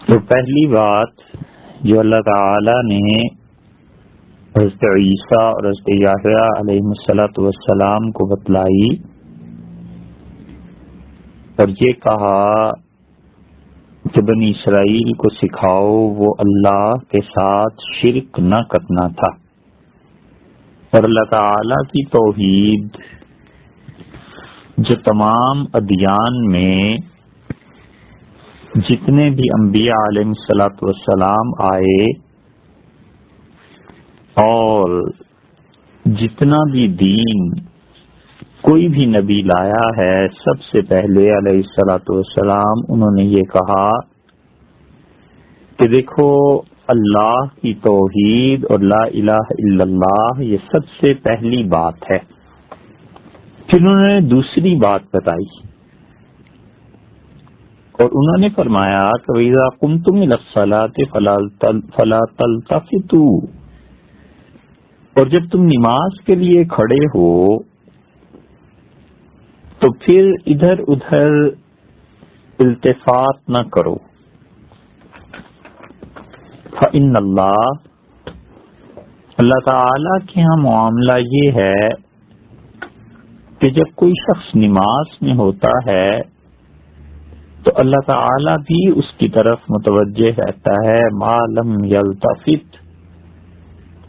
تو پہلی بات جو اللہ تعالی نے حضرت عیسیٰ اور حضرت یحییٰ علیہ السلام کو بتلائی اور یہ کہا کہ بنی اسرائیل کو سکھاؤ وہ اللہ کے ساتھ شرک نہ کرنا تھا، اور اللہ تعالی کی توحید جو تمام ادیان میں جتنے بھی انبیاء علیہ السلام آئے اور جتنا بھی دین کوئی بھی نبی لایا ہے، سب سے پہلے علیہ السلام انہوں نے یہ کہا کہ دیکھو اللہ کی توحید اور لا الہ الا اللہ یہ سب سے پہلی بات ہے۔ پھر انہوں نے دوسری بات بتائی اور انہوں نے فرمایا کہ وَإِذَا قُمْتُمْ إِلَى الصَّلَاةِ فَلَا تَلْتَفِتُوا، اور جب تم نماز کے لیے کھڑے ہو تو پھر ادھر ادھر التفات نہ کرو۔ فَإِنَّ اللہ تعالی کے ہاں معاملہ یہ ہے کہ جب کوئی شخص نماز میں ہوتا ہے تو اللہ تعالی بھی اس کی طرف متوجہ رہتا ہے، ما لم یلتفت،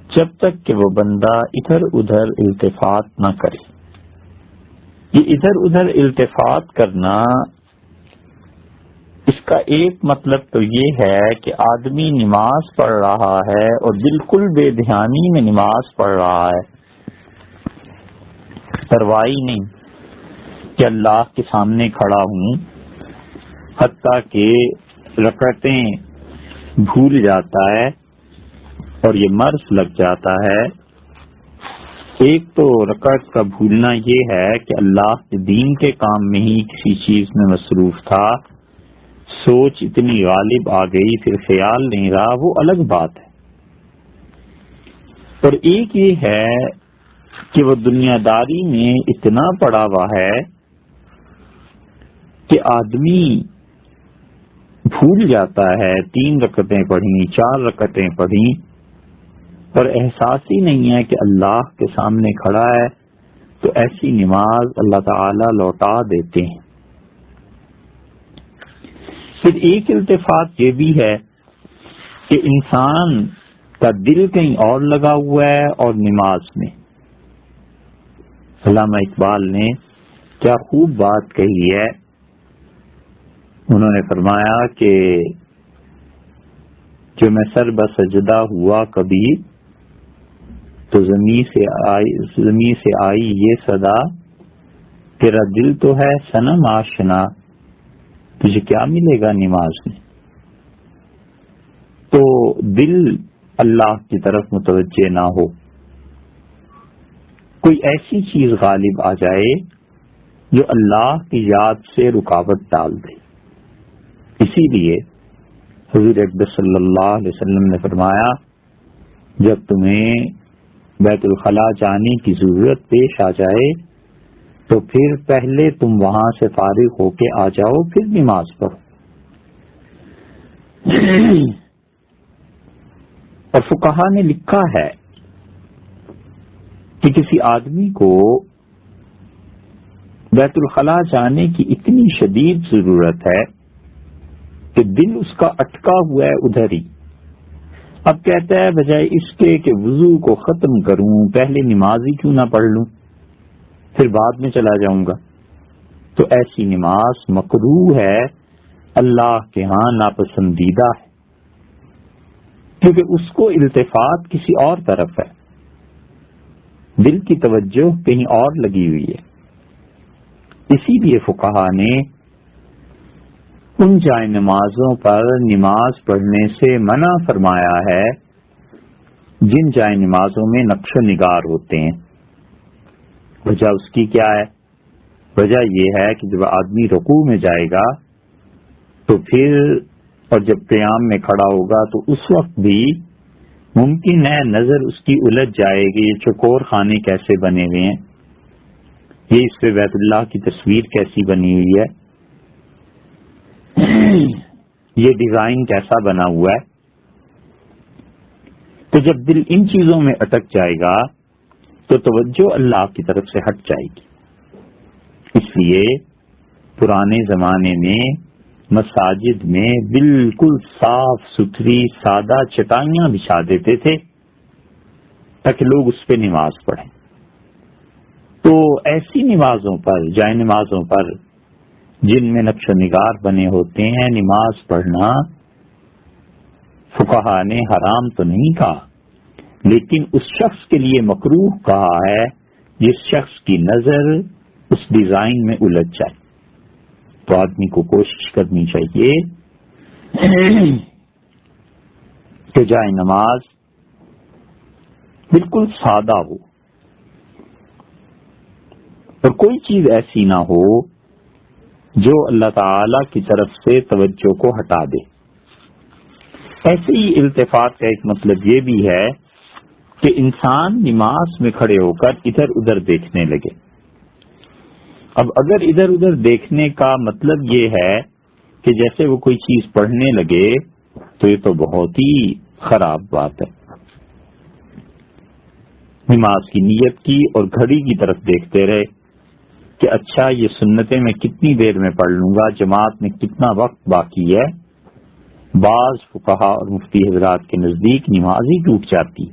جب تک کہ وہ بندہ ادھر ادھر التفات نہ کرے۔ یہ ادھر ادھر التفات کرنا، اس کا ایک مطلب تو یہ ہے کہ آدمی نماز پڑھ رہا ہے اور بالکل بے دھیانی میں نماز پڑھ رہا ہے، پرواہی نہیں کہ اللہ کے سامنے کھڑا ہوں، حتیٰ کہ رکعتیں بھول جاتا ہے اور یہ مرض لگ جاتا ہے۔ ایک تو رکعت کا بھولنا یہ ہے کہ اللہ کے دین کے کام میں ہی کسی چیز میں مصروف تھا، سوچ اتنی غالب آ گئی پھر خیال نہیں رہا، وہ الگ بات ہے۔ اور ایک یہ ہے کہ وہ دنیا داری میں اتنا پڑا ہوا ہے کہ آدمی بھول جاتا ہے، 3 رکعتیں پڑھیں، 4 رکعتیں پڑھیں، اور احساس ہی نہیں ہے کہ اللہ کے سامنے کھڑا ہے، تو ایسی نماز اللہ تعالی لوٹا دیتے ہیں۔ پھر ایک التفات یہ بھی ہے کہ انسان کا دل کہیں اور لگا ہوا ہے اور نماز میں۔ علامہ اقبال نے کیا خوب بات کہی ہے، انہوں نے فرمایا کہ جو میں سر بسجدہ ہوا کبھی تو زمین سے آئی یہ صدا، تیرا دل تو ہے صنم آشنا، تجھے کیا ملے گا نماز میں۔ تو دل اللہ کی طرف متوجہ نہ ہو، کوئی ایسی چیز غالب آ جائے جو اللہ کی یاد سے رکاوٹ ڈال دے۔ اسی لیے حضور اکبر صلی اللہ علیہ وسلم نے فرمایا جب تمہیں بیت الخلاء جانے کی ضرورت پیش آ جائے تو پھر پہلے تم وہاں سے فارغ ہو کے آ جاؤ، پھر نماز پڑھو۔ اور فقہا نے لکھا ہے کہ کسی آدمی کو بیت الخلاء جانے کی اتنی شدید ضرورت ہے کہ دل اس کا اٹکا ہوا ہے ادھر ہی، اب کہتا ہے بجائے اس کے کہ وضو کو ختم کروں پہلے نماز ہی کیوں نہ پڑھ لوں، پھر بعد میں چلا جاؤں گا، تو ایسی نماز مکروہ ہے، اللہ کے ہاں ناپسندیدہ ہے، کیونکہ اس کو التفات کسی اور طرف ہے، دل کی توجہ کہیں اور لگی ہوئی ہے۔ اسی لیے فقہا نے ان جائے نمازوں پر نماز پڑھنے سے منع فرمایا ہے جن جائے نمازوں میں نقش و نگار ہوتے ہیں۔ وجہ اس کی کیا ہے؟ وجہ یہ ہے کہ جب آدمی رکوع میں جائے گا تو پھر اور جب قیام میں کھڑا ہوگا تو اس وقت بھی ممکن ہے نظر اس کی الجھ جائے گی، یہ چکور خانے کیسے بنے ہوئے ہیں، یہ اس پہ بیت اللہ کی تصویر کیسی بنی ہوئی ہے۔ یہ ڈیزائن کیسا بنا ہوا ہے. تو جب دل ان چیزوں میں اٹک جائے گا تو توجہ اللہ کی طرف سے ہٹ جائے گی. اس لیے پرانے زمانے میں مساجد میں بالکل صاف ستھری سادہ چٹائیاں بچھا دیتے تھے تاکہ لوگ اس پہ نماز پڑھیں. تو ایسی نمازوں پر، جائے نمازوں پر جن میں نقش و نگار بنے ہوتے ہیں، نماز پڑھنا فقہا نے حرام تو نہیں کہا، لیکن اس شخص کے لیے مکروہ کہا ہے جس شخص کی نظر اس ڈیزائن میں الجھ جائے. تو آدمی کو کوشش کرنی چاہیے کہ جائے نماز بالکل سادہ ہو اور کوئی چیز ایسی نہ ہو جو اللہ تعالی کی طرف سے توجہ کو ہٹا دے. ایسے ہی التفات کا ایک مطلب یہ بھی ہے کہ انسان نماز میں کھڑے ہو کر ادھر ادھر دیکھنے لگے. اب اگر ادھر ادھر دیکھنے کا مطلب یہ ہے کہ جیسے وہ کوئی چیز پڑھنے لگے تو یہ تو بہت ہی خراب بات ہے. نماز کی نیت کی اور گھڑی کی طرف دیکھتے رہے کہ اچھا یہ سنتیں میں کتنی دیر میں پڑھ لوں گا، جماعت میں کتنا وقت باقی ہے. بعض فقہا اور مفتی حضرات کے نزدیک نماز ہی ٹوٹ جاتی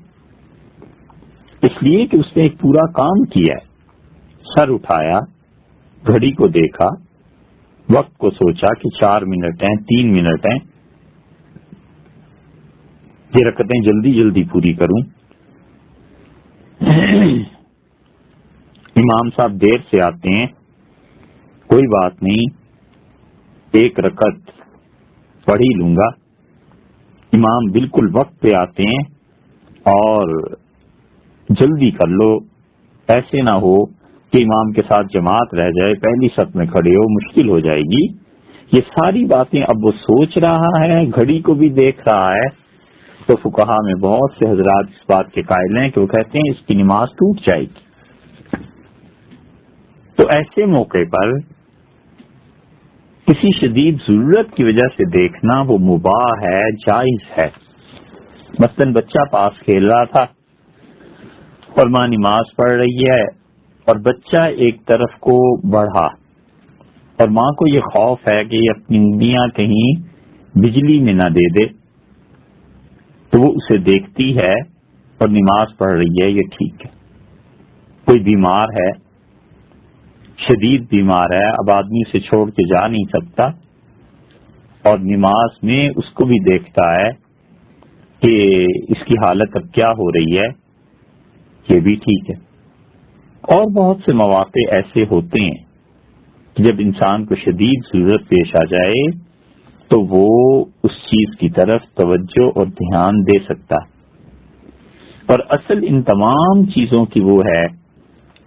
اس لیے کہ اس نے ایک پورا کام کیا ہے. سر اٹھایا، گھڑی کو دیکھا، وقت کو سوچا کہ 4 منٹ ہیں، 3 منٹ ہیں، یہ رکعتیں جلدی جلدی پوری کروں. امام صاحب دیر سے آتے ہیں، کوئی بات نہیں، ایک رکعت پڑھ ہی لوں گا. امام بالکل وقت پہ آتے ہیں اور جلدی کر لو، ایسے نہ ہو کہ امام کے ساتھ جماعت رہ جائے، پہلی صف میں کھڑے ہو، مشکل ہو جائے گی. یہ ساری باتیں اب وہ سوچ رہا ہے، گھڑی کو بھی دیکھ رہا ہے. تو فقہا میں بہت سے حضرات اس بات کے قائل ہیں کہ وہ کہتے ہیں اس کی نماز ٹوٹ جائے گی. تو ایسے موقع پر کسی شدید ضرورت کی وجہ سے دیکھنا وہ مباح ہے، جائز ہے. مثلاً بچہ پاس کھیل رہا تھا اور ماں نماز پڑھ رہی ہے اور بچہ ایک طرف کو بڑھا اور ماں کو یہ خوف ہے کہ یہ اپنی انگلیاں کہیں بجلی میں نہ دے دے، تو وہ اسے دیکھتی ہے اور نماز پڑھ رہی ہے، یہ ٹھیک ہے. کوئی بیمار ہے، شدید بیمار ہے، اب آدمی اسے چھوڑ کے جا نہیں سکتا اور نماز میں اس کو بھی دیکھتا ہے کہ اس کی حالت اب کیا ہو رہی ہے، یہ بھی ٹھیک ہے. اور بہت سے مواقع ایسے ہوتے ہیں کہ جب انسان کو شدید ضرورت پیش آ جائے تو وہ اس چیز کی طرف توجہ اور دھیان دے سکتا ہے. اور اصل ان تمام چیزوں کی وہ ہے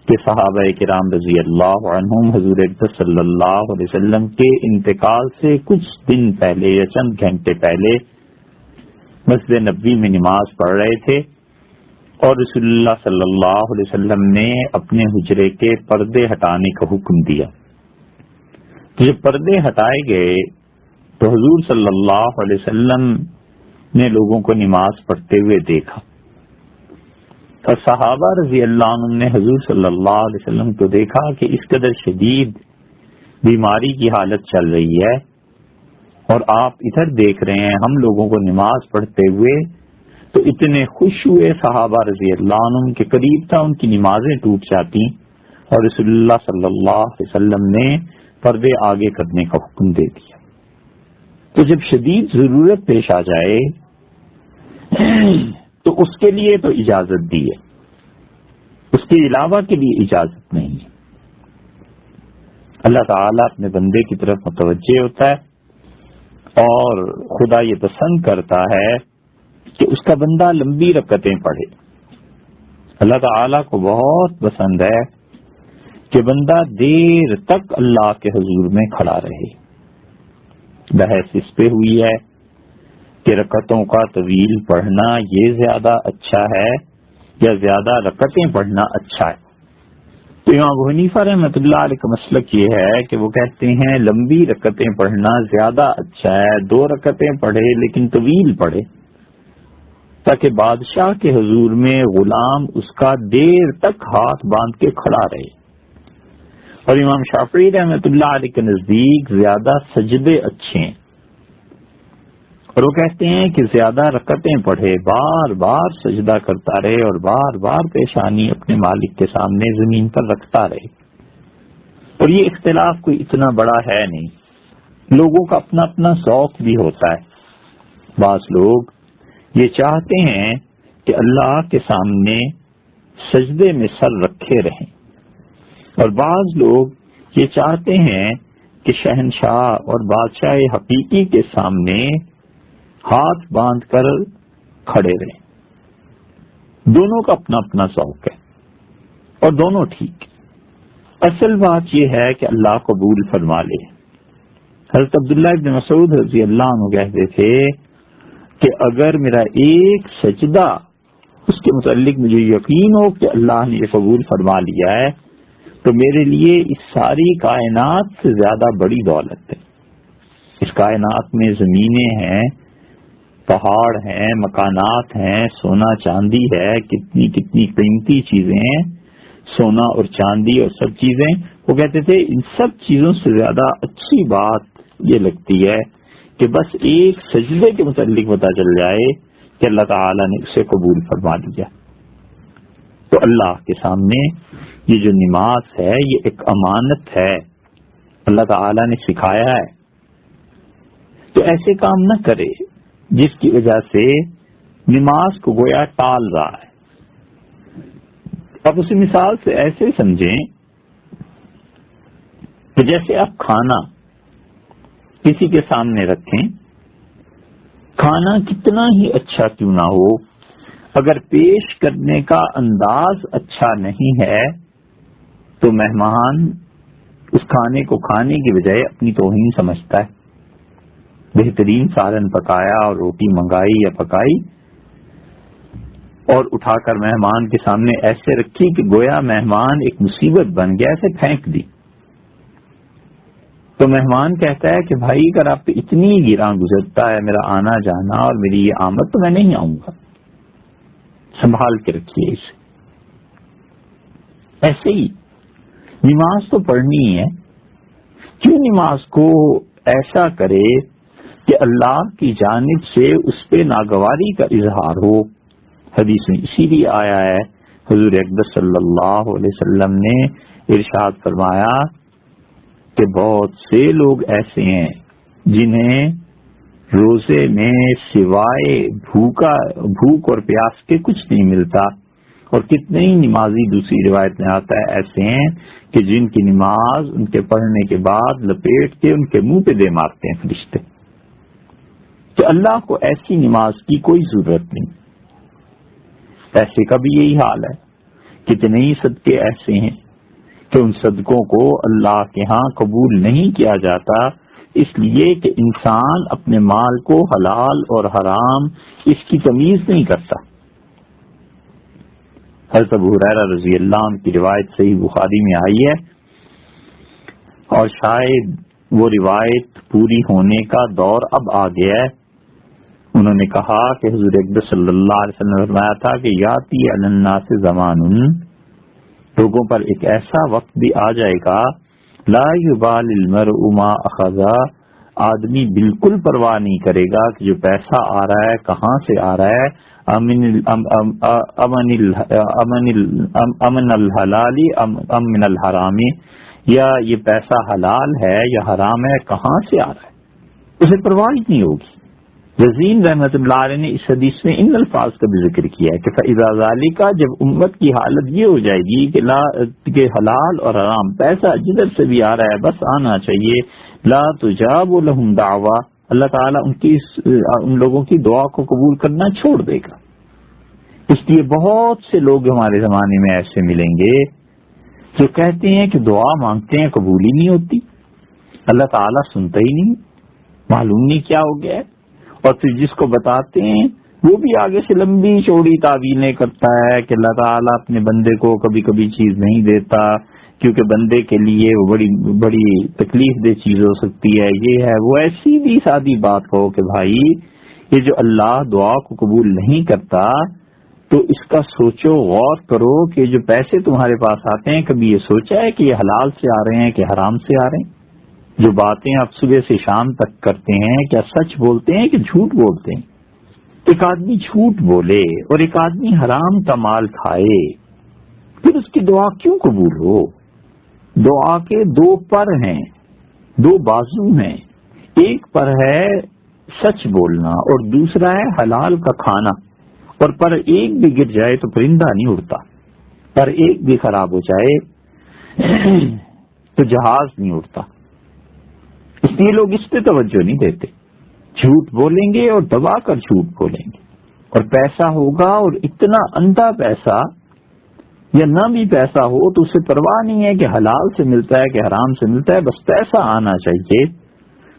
کہ صحابہ کرام رضی اللہ عنہم حضور اکرم صلی اللہ علیہ وسلم کے انتقال سے کچھ دن پہلے یا چند گھنٹے پہلے مسجد نبوی میں نماز پڑھ رہے تھے اور رسول اللہ صلی اللہ علیہ وسلم نے اپنے حجرے کے پردے ہٹانے کا حکم دیا. تو جب پردے ہٹائے گئے تو حضور صلی اللہ علیہ وسلم نے لوگوں کو نماز پڑھتے ہوئے دیکھا اور صحابہ رضی اللہ عنہ نے حضور صلی اللہ علیہ وسلم کو دیکھا کہ اس قدر شدید بیماری کی حالت چل رہی ہے اور آپ ادھر دیکھ رہے ہیں ہم لوگوں کو نماز پڑھتے ہوئے. تو اتنے خوش ہوئے صحابہ رضی اللہ عنہ کے قریب تھا ان کی نمازیں ٹوٹ جاتی اور رسول اللہ صلی اللہ علیہ وسلم نے پردے آگے کرنے کا حکم دے دیا. تو جب شدید ضرورت پیش آ جائے تو اس کے لیے تو اجازت دی ہے، اس کے علاوہ کے لیے اجازت نہیں ہے. اللہ تعالیٰ اپنے بندے کی طرف متوجہ ہوتا ہے اور خدا یہ پسند کرتا ہے کہ اس کا بندہ لمبی رکعتیں پڑھے. اللہ تعالیٰ کو بہت پسند ہے کہ بندہ دیر تک اللہ کے حضور میں کھڑا رہے. بحث اس پہ ہوئی ہے کہ رکعتوں کا طویل پڑھنا یہ زیادہ اچھا ہے یا زیادہ رکعتیں پڑھنا اچھا ہے. تو امام ابو حنیفہ رحمۃ اللہ علیہ کا مسلک یہ ہے کہ وہ کہتے ہیں لمبی رکعتیں پڑھنا زیادہ اچھا ہے، 2 رکعتیں پڑھے لیکن طویل پڑھے، تاکہ بادشاہ کے حضور میں غلام اس کا دیر تک ہاتھ باندھ کے کھڑا رہے۔ اور امام شافعی رحمۃ اللہ علیہ کے نزدیک زیادہ سجدے اچھے ہیں، اور وہ کہتے ہیں کہ زیادہ رکعتیں پڑھے، بار بار سجدہ کرتا رہے اور بار بار پیشانی اپنے مالک کے سامنے زمین پر رکھتا رہے۔ اور یہ اختلاف کوئی اتنا بڑا ہے نہیں، لوگوں کا اپنا اپنا ذوق بھی ہوتا ہے۔ بعض لوگ یہ چاہتے ہیں کہ اللہ کے سامنے سجدے میں سر رکھے رہیں، اور بعض لوگ یہ چاہتے ہیں کہ شہنشاہ اور بادشاہ حقیقی کے سامنے ہاتھ باندھ کر کھڑے رہیں۔ دونوں کا اپنا اپنا ذوق ہے اور دونوں ٹھیک ہے۔ اصل بات یہ ہے کہ اللہ قبول فرما لے۔ حضرت عبداللہ ابن مسعود رضی اللہ عنہ کہتے تھے کہ اگر میرا ایک سجدہ اس کے متعلق مجھے یقین ہو کہ اللہ نے یہ قبول فرما لیا ہے تو میرے لیے اس ساری کائنات سے زیادہ بڑی دولت ہے۔ اس کائنات میں زمینیں ہیں، پہاڑ ہیں، مکانات ہیں، سونا چاندی ہے، کتنی کتنی قیمتی چیزیں ہیں، سونا اور چاندی اور سب چیزیں۔ وہ کہتے تھے ان سب چیزوں سے زیادہ اچھی بات یہ لگتی ہے کہ بس ایک سجدے کے متعلق پتہ چل جائے کہ اللہ تعالیٰ نے اسے قبول فرما لیا۔ تو اللہ کے سامنے یہ جو نماز ہے یہ ایک امانت ہے، اللہ تعالیٰ نے سکھایا ہے، تو ایسے کام نہ کرے جس کی وجہ سے نماز کو گویا ٹال رہا ہے۔ اب اسی مثال سے ایسے سمجھیں کہ جیسے آپ کھانا کسی کے سامنے رکھیں، کھانا کتنا ہی اچھا کیوں نہ ہو، اگر پیش کرنے کا انداز اچھا نہیں ہے تو مہمان اس کھانے کو کھانے کی بجائے اپنی توہین سمجھتا ہے۔ بہترین سالن پکایا اور روٹی منگائی یا پکائی اور اٹھا کر مہمان کے سامنے ایسے رکھی کہ گویا مہمان ایک مصیبت بن گیا، ایسے پھینک دی، تو مہمان کہتا ہے کہ بھائی اگر آپ پہ اتنی گراں گزرتا ہے میرا آنا جانا اور میری یہ آمد تو میں نہیں آؤں گا، سنبھال کے رکھیے اسے۔ ایسے ہی نماز تو پڑھنی ہے، کیوں نماز کو ایسا کرے کہ اللہ کی جانب سے اس پہ ناگواری کا اظہار ہو۔ حدیث میں اسی لیے آیا ہے، حضور اقدس صلی اللہ علیہ وسلم نے ارشاد فرمایا کہ بہت سے لوگ ایسے ہیں جنہیں روزے میں سوائے بھوک اور پیاس کے کچھ نہیں ملتا، اور کتنے ہی نمازی دوسری روایت میں آتا ہے ایسے ہیں کہ جن کی نماز ان کے پڑھنے کے بعد لپیٹ کے ان کے منہ پہ دے مارتے ہیں فرشتے۔ تو اللہ کو ایسی نماز کی کوئی ضرورت نہیں۔ ایسے کا بھی یہی حال ہے، کتنے ہی صدقے ایسے ہیں کہ ان صدقوں کو اللہ کے ہاں قبول نہیں کیا جاتا، اس لیے کہ انسان اپنے مال کو حلال اور حرام اس کی تمیز نہیں کرتا۔ حضرت ابو ہریرہ رضی اللہ عنہ کی روایت صحیح بخاری میں آئی ہے، اور شاید وہ روایت پوری ہونے کا دور اب آ گیا ہے۔ انہوں نے کہا کہ حضور اقدس صلی اللہ علیہ وسلم نے فرمایا تھا کہ یاتی علی الناس زمان، لوگوں پر ایک ایسا وقت بھی آ جائے گا لا یبال المرء ما اخذ، آدمی بالکل پرواہ نہیں کرے گا کہ جو پیسہ آ رہا ہے کہاں سے آ رہا ہے، امن الحلال ام من الحرام، یا یہ پیسہ حلال ہے یا حرام ہے، کہاں سے آ رہا ہے، اسے پرواہ ہی نہیں ہوگی۔ رضین رحمۃ اللہ علیہ نے اس حدیث میں ان الفاظ کا بھی ذکر کیا ہے کہ فَإِذَا ذَلِكَ، جب امت کی حالت یہ ہو جائے گی کہ حلال اور حرام پیسہ جدھر سے بھی آ رہا ہے بس آنا چاہیے، لا تجاب لهم دعویٰ، اللہ تعالیٰ ان لوگوں کی دعا کو قبول کرنا چھوڑ دے گا۔ اس لیے بہت سے لوگ ہمارے زمانے میں ایسے ملیں گے جو کہتے ہیں کہ دعا مانگتے ہیں قبول ہی نہیں ہوتی، اللہ تعالیٰ سنتا ہی نہیں، معلوم نہیں کیا ہو گیا ہے، اور پھر جس کو بتاتے ہیں وہ بھی آگے سے لمبی چوڑی تعویلیں کرتا ہے کہ اللہ تعالیٰ اپنے بندے کو کبھی کبھی چیز نہیں دیتا، کیونکہ بندے کے لیے وہ بڑی بڑی تکلیف دہ چیز ہو سکتی ہے، یہ ہے وہ، ایسی بھی سادی بات کہو کہ بھائی یہ جو اللہ دعا کو قبول نہیں کرتا تو اس کا سوچو، غور کرو کہ جو پیسے تمہارے پاس آتے ہیں کبھی یہ سوچا ہے کہ یہ حلال سے آ رہے ہیں کہ حرام سے آ رہے ہیں؟ جو باتیں آپ صبح سے شام تک کرتے ہیں کیا سچ بولتے ہیں کہ جھوٹ بولتے ہیں؟ ایک آدمی جھوٹ بولے اور ایک آدمی حرام کا مال کھائے، پھر اس کی دعا کیوں قبول ہو؟ دعا کے دو پر ہیں، دو بازو ہیں، ایک پر ہے سچ بولنا اور دوسرا ہے حلال کا کھانا، اور پر ایک بھی گر جائے تو پرندہ نہیں اڑتا، پر ایک بھی خراب ہو جائے تو جہاز نہیں اڑتا۔ اس لیے لوگ اس پہ توجہ نہیں دیتے، جھوٹ بولیں گے اور دبا کر جھوٹ بولیں گے، اور پیسہ ہوگا اور اتنا اندھا پیسہ، یا نہ بھی پیسہ ہو تو اسے پرواہ نہیں ہے کہ حلال سے ملتا ہے کہ حرام سے ملتا ہے، بس پیسہ آنا چاہیے۔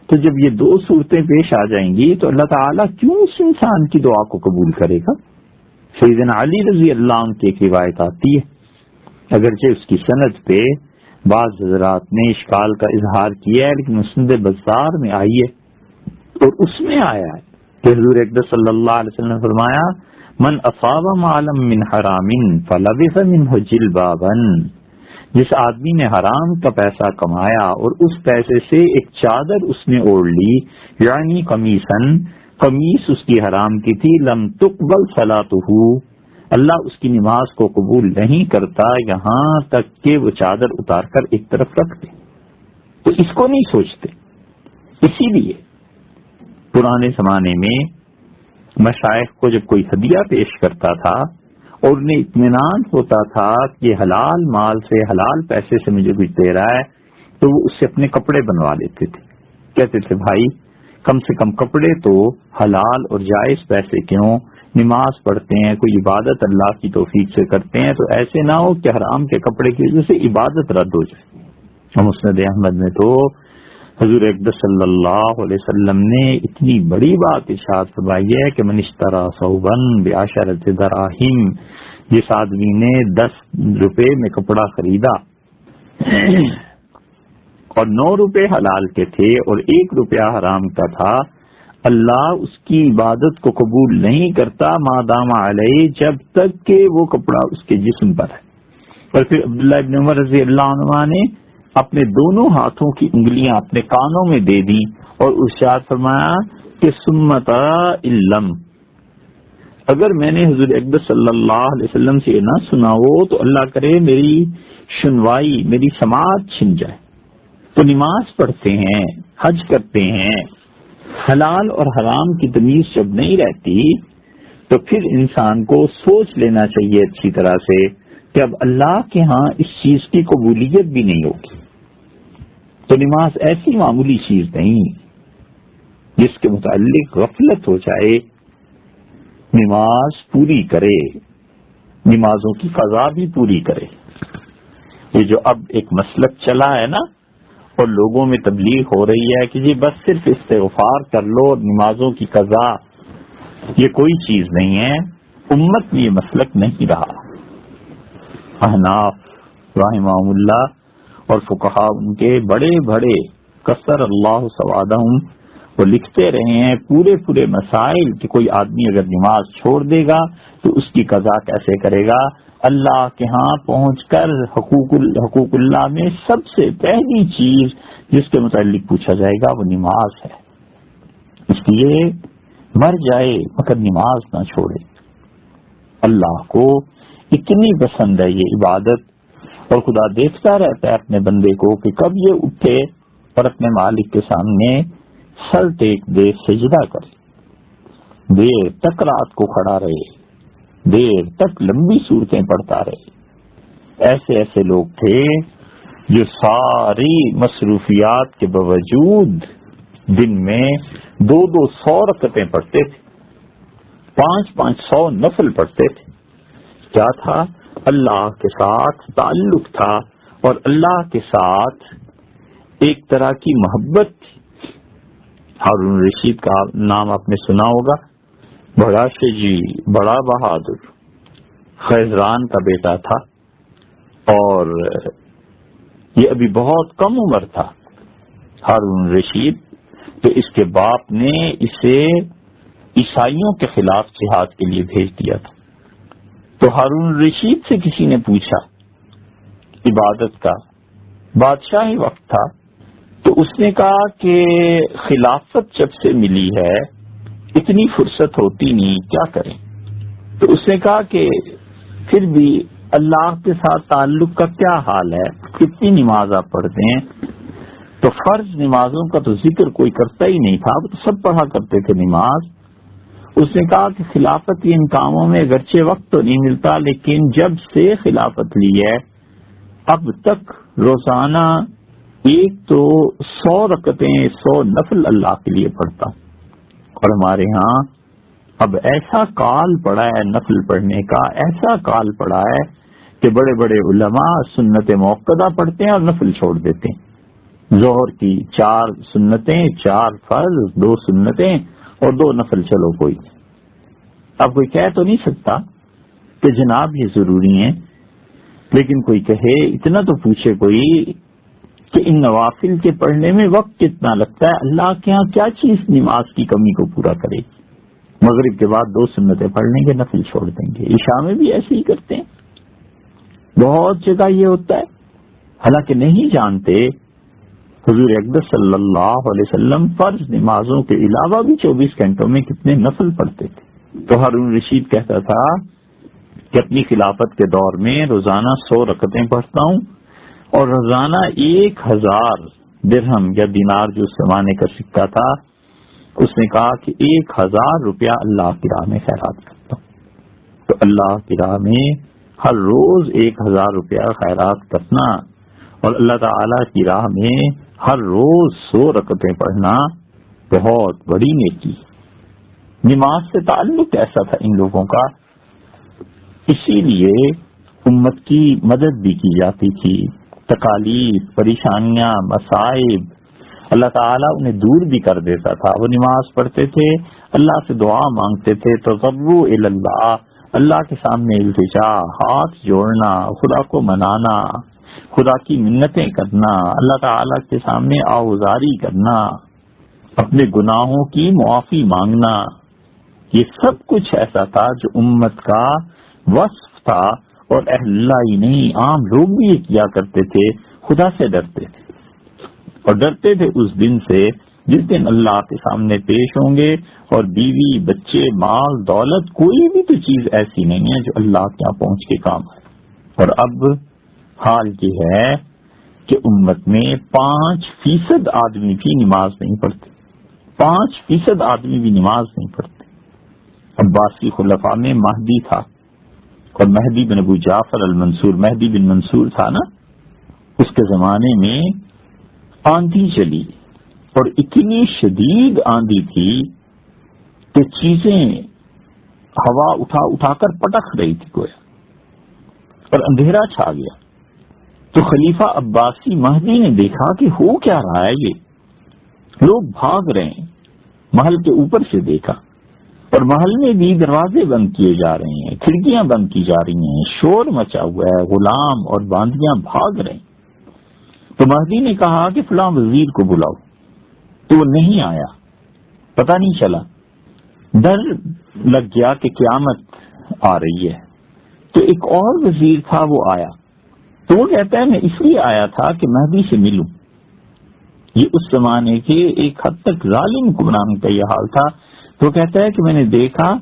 تو جب یہ دو صورتیں پیش آ جائیں گی تو اللہ تعالیٰ کیوں اس انسان کی دعا کو قبول کرے گا؟ سیدنا علی رضی اللہ عنہ کی ایک روایت آتی ہے، اگرچہ اس کی سند پہ بعض حضرات نے اشکال کا اظہار کیا ہے، لیکن مسند بزار میں آئی ہے، اور اس میں آیا ہے کہ حضور اقدس صلی اللہ علیہ وسلم نے فرمایا من اصاب مالا من حرام فلبث منه جلبابا، جس آدمی نے حرام کا پیسہ کمایا اور اس پیسے سے ایک چادر اس نے اوڑھ لی، یعنی قمیص اس کی حرام کی تھی، لم تقبل صلاتہ، اللہ اس کی نماز کو قبول نہیں کرتا یہاں تک کہ وہ چادر اتار کر ایک طرف رکھ دے۔ تو اس کو نہیں سوچتے، اسی لیے پرانے زمانے میں مشائخ کو جب کوئی ہدیہ پیش کرتا تھا اور انہیں اطمینان ہوتا تھا کہ یہ حلال مال سے حلال پیسے سے مجھے کچھ دے رہا ہے، تو وہ اس سے اپنے کپڑے بنوا لیتے تھے، کہتے تھے بھائی کم سے کم کپڑے تو حلال اور جائز پیسے کیوں، نماز پڑھتے ہیں، کوئی عبادت اللہ کی توفیق سے کرتے ہیں، تو ایسے نہ ہو کہ حرام کے کپڑے کی وجہ سے عبادت رد ہو جائے۔ اور مسند احمد میں تو حضور اقدس صلی اللہ علیہ وسلم نے اتنی بڑی بات ارشاد فرمائی ہے کہ من اشتری ثوبا بعشرۃ دراہم، جس آدمی نے 10 روپے میں کپڑا خریدا اور 9 روپے حلال کے تھے اور 1 روپیہ حرام کا تھا، اللہ اس کی عبادت کو قبول نہیں کرتا ما دام علیہ، جب تک کہ وہ کپڑا اس کے جسم پر ہے۔ اور پھر عبداللہ ابن عمر رضی اللہ عنہ نے اپنے دونوں ہاتھوں کی انگلیاں اپنے کانوں میں دے دی اور ارشاد فرمایا کہ سمت علم، اگر میں نے حضور اقدس صلی اللہ علیہ وسلم سے نہ سنا ہو تو اللہ کرے میری سنوائی، میری سماعت چھن جائے۔ تو نماز پڑھتے ہیں، حج کرتے ہیں، حلال اور حرام کی تمیز جب نہیں رہتی تو پھر انسان کو سوچ لینا چاہیے اچھی طرح سے کہ اب اللہ کے ہاں اس چیز کی قبولیت بھی نہیں ہوگی۔ تو نماز ایسی معمولی چیز نہیں جس کے متعلق غفلت ہو جائے، نماز پوری کرے، نمازوں کی قضا بھی پوری کرے۔ یہ جو اب ایک مسلک چلا ہے نا اور لوگوں میں تبلیغ ہو رہی ہے کہ جی بس صرف استغفار کر لو اور نمازوں کی قضا، یہ کوئی چیز نہیں ہے، امت میں یہ مسلک نہیں رہا۔ احناف رحمہم اللہ اور فقہاء ان کے بڑے بڑے کثر اللہ سوادہم، وہ لکھتے رہے ہیں پورے مسائل کہ کوئی آدمی اگر نماز چھوڑ دے گا تو اس کی قضا کیسے کرے گا۔ اللہ کے ہاں پہنچ کر حقوق اللہ میں سب سے پہلی چیز جس کے متعلق پوچھا جائے گا وہ نماز ہے، اس لیے مر جائے مگر نماز نہ چھوڑے۔ اللہ کو اتنی پسند ہے یہ عبادت، اور خدا دیکھتا رہتا ہے اپنے بندے کو کہ کب یہ اٹھے اور اپنے مالک کے سامنے سر ٹیک دے، سجدہ کرے، دیر تک رات کو کھڑا رہے، دیر تک لمبی صورتیں پڑھتا رہے۔ ایسے ایسے لوگ تھے جو ساری مصروفیات کے باوجود دن میں 200 رکعتیں پڑھتے تھے، 500 نفل پڑھتے تھے۔ کیا تھا؟ اللہ کے ساتھ تعلق تھا اور اللہ کے ساتھ ایک طرح کی محبت تھی۔ ہارون رشید کا نام آپ نے سنا ہوگا، بڑا شجی، بڑا بہادر، خیزران کا بیٹا تھا اور یہ ابھی بہت کم عمر تھا ہارون رشید، تو اس کے باپ نے اسے عیسائیوں کے خلاف جہاد کے لیے بھیج دیا تھا۔ تو ہارون رشید سے کسی نے پوچھا عبادت کا، بادشاہی وقت تھا، تو اس نے کہا کہ خلافت جب سے ملی ہے اتنی فرصت ہوتی نہیں، کیا کریں؟ تو اس نے کہا کہ پھر بھی اللہ کے ساتھ تعلق کا کیا حال ہے، کتنی نماز آپ پڑھتے ہیں؟ تو فرض نمازوں کا تو ذکر کوئی کرتا ہی نہیں تھا، وہ تو سب پڑھا کرتے تھے نماز۔ اس نے کہا کہ خلافت کی ان کاموں میں اگرچہ وقت تو نہیں ملتا، لیکن جب سے خلافت لی ہے اب تک روزانہ ایک تو 100 رکعتیں 100 نفل اللہ کے لیے پڑھتا ہوں، اور ہمارے ہاں اب ایسا کال پڑا ہے نفل پڑھنے کا، ایسا کال پڑا ہے کہ بڑے بڑے علماء سنت موقدہ پڑھتے ہیں اور نفل چھوڑ دیتے ہیں۔ ظہر کی 4 سنتیں، 4 فرض، 2 سنتیں اور 2 نفل، چلو کوئی اب کوئی کہہ تو نہیں سکتا کہ جناب یہ ضروری ہیں، لیکن کوئی کہے، اتنا تو پوچھے کوئی کہ ان نوافل کے پڑھنے میں وقت کتنا لگتا ہے، اللہ کے ہاں کیا چیز نماز کی کمی کو پورا کرے گی؟ مغرب کے بعد 2 سنتیں پڑھ لیں گے، نفل چھوڑ دیں گے۔ عشاء میں بھی ایسے ہی کرتے ہیں، بہت جگہ یہ ہوتا ہے، حالانکہ نہیں جانتے حضور اقدس صلی اللہ علیہ وسلم فرض نمازوں کے علاوہ بھی 24 گھنٹوں میں کتنے نفل پڑھتے تھے۔ تو ہارون رشید کہتا تھا کہ اپنی خلافت کے دور میں روزانہ 100 رکعتیں پڑھتا ہوں، اور روزانہ 1000 درہم یا دینار جو اس زمانے کا سکہ تھا، اس نے کہا کہ 1000 روپیہ اللہ کی راہ میں خیرات کرتا ہوں۔ تو اللہ کی راہ میں ہر روز 1000 روپیہ خیرات کرنا اور اللہ تعالی کی راہ میں ہر روز 100 رکعتیں پڑھنا بہت بڑی نیکی۔ نماز سے تعلق ایسا تھا ان لوگوں کا، اسی لیے امت کی مدد بھی کی جاتی تھی، تکالیف، پریشانیاں، مصائب اللہ تعالیٰ انہیں دور بھی کر دیتا تھا۔ وہ نماز پڑھتے تھے، اللہ سے دعا مانگتے تھے، تضرع الی اللہ، اللہ کے سامنے التجا، ہاتھ جوڑنا، خدا کو منانا، خدا کی منتیں کرنا، اللہ تعالیٰ کے سامنے آوزاری کرنا، اپنے گناہوں کی معافی مانگنا، یہ سب کچھ ایسا تھا جو امت کا وصف تھا، اور اہل اللہ ہی نہیں عام لوگ بھی یہ کیا کرتے تھے، خدا سے ڈرتے تھے، اور ڈرتے تھے اس دن سے جس دن اللہ کے سامنے پیش ہوں گے، اور بیوی، بچے، مال، دولت، کوئی بھی تو چیز ایسی نہیں ہے جو اللہ کے یہاں پہنچ کے کام ہے۔ اور اب حال یہ ہے کہ امت میں 5% آدمی بھی نماز نہیں پڑھتے، 5% آدمی بھی نماز نہیں پڑھتے۔ عباسی خلفاء میں مہدی تھا، اور مہدی بن ابو جعفر المنصور، مہدی بن منصور تھا نا، اس کے زمانے میں آندھی چلی، اور اتنی شدید آندھی تھی کہ چیزیں ہوا اٹھا اٹھا کر پٹک رہی تھی گویا، اور اندھیرا چھا گیا۔ تو خلیفہ عباسی مہدی نے دیکھا کہ ہو کیا رہا ہے، یہ لوگ بھاگ رہے ہیں، محل کے اوپر سے دیکھا، اور محل میں بھی دروازے بند کیے جا رہے ہیں، کھڑکیاں بند کی جا رہی ہیں، شور مچا ہوا ہے، غلام اور باندیاں بھاگ رہے ہیں۔ تو مہدی نے کہا کہ فلاں وزیر کو بلاؤ، تو وہ نہیں آیا، پتہ نہیں چلا، ڈر لگ گیا کہ قیامت آ رہی ہے۔ تو ایک اور وزیر تھا، وہ آیا، تو وہ کہتا ہے میں اس لیے آیا تھا کہ مہدی سے ملوں۔ یہ اس زمانے کے ایک حد تک ظالم حکمران کا یہ حال تھا۔ تو کہتا ہے کہ میں نے دیکھا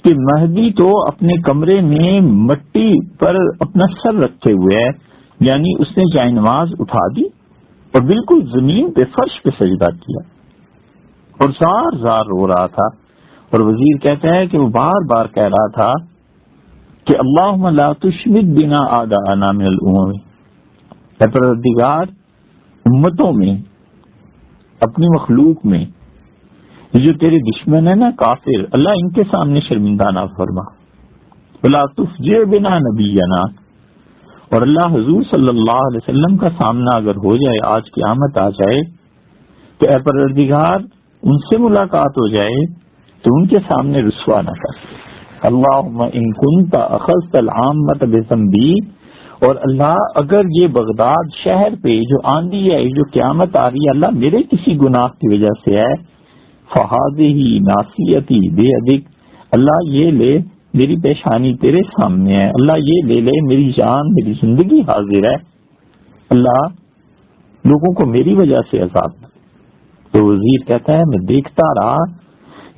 کہ مہدی تو اپنے کمرے میں مٹی پر اپنا سر رکھے ہوئے ہے، یعنی اس نے جائے نماز اٹھا دی اور بالکل زمین پہ، فرش پہ سجدہ کیا، اور زار زار رو رہا تھا۔ اور وزیر کہتا ہے کہ وہ بار بار کہہ رہا تھا کہ اللہم لا تشمت بنا اعداءنا من الامم، اے پروردگار امتوں میں، اپنی مخلوق میں جو تیرے دشمن ہیں نا کافر، اللہ ان کے سامنے شرمندہ نہ فرما، ولا تفجع بنا نبینا، اور اللہ حضور صلی اللہ علیہ وسلم کا سامنا اگر ہو جائے، آج قیامت آ جائے، تو اے پروردگار ان سے ملاقات ہو جائے تو ان کے سامنے رسوا نہ کر۔ اللہم ان کنت اخذت العامة بذنبی اور اللہ اگر یہ بغداد شہر پہ جو آندھی ہے، جو قیامت آ رہی ہے، اللہ میرے کسی گناہ کی وجہ سے ہے، فہذہ ناصیتی بیدک، اللہ یہ لے میری پیشانی تیرے سامنے ہے، اللہ یہ لے لے میری جان، میری زندگی حاضر ہے، اللہ لوگوں کو میری وجہ سے عذاب دے۔ تو وزیر کہتا ہے میں دیکھتا رہا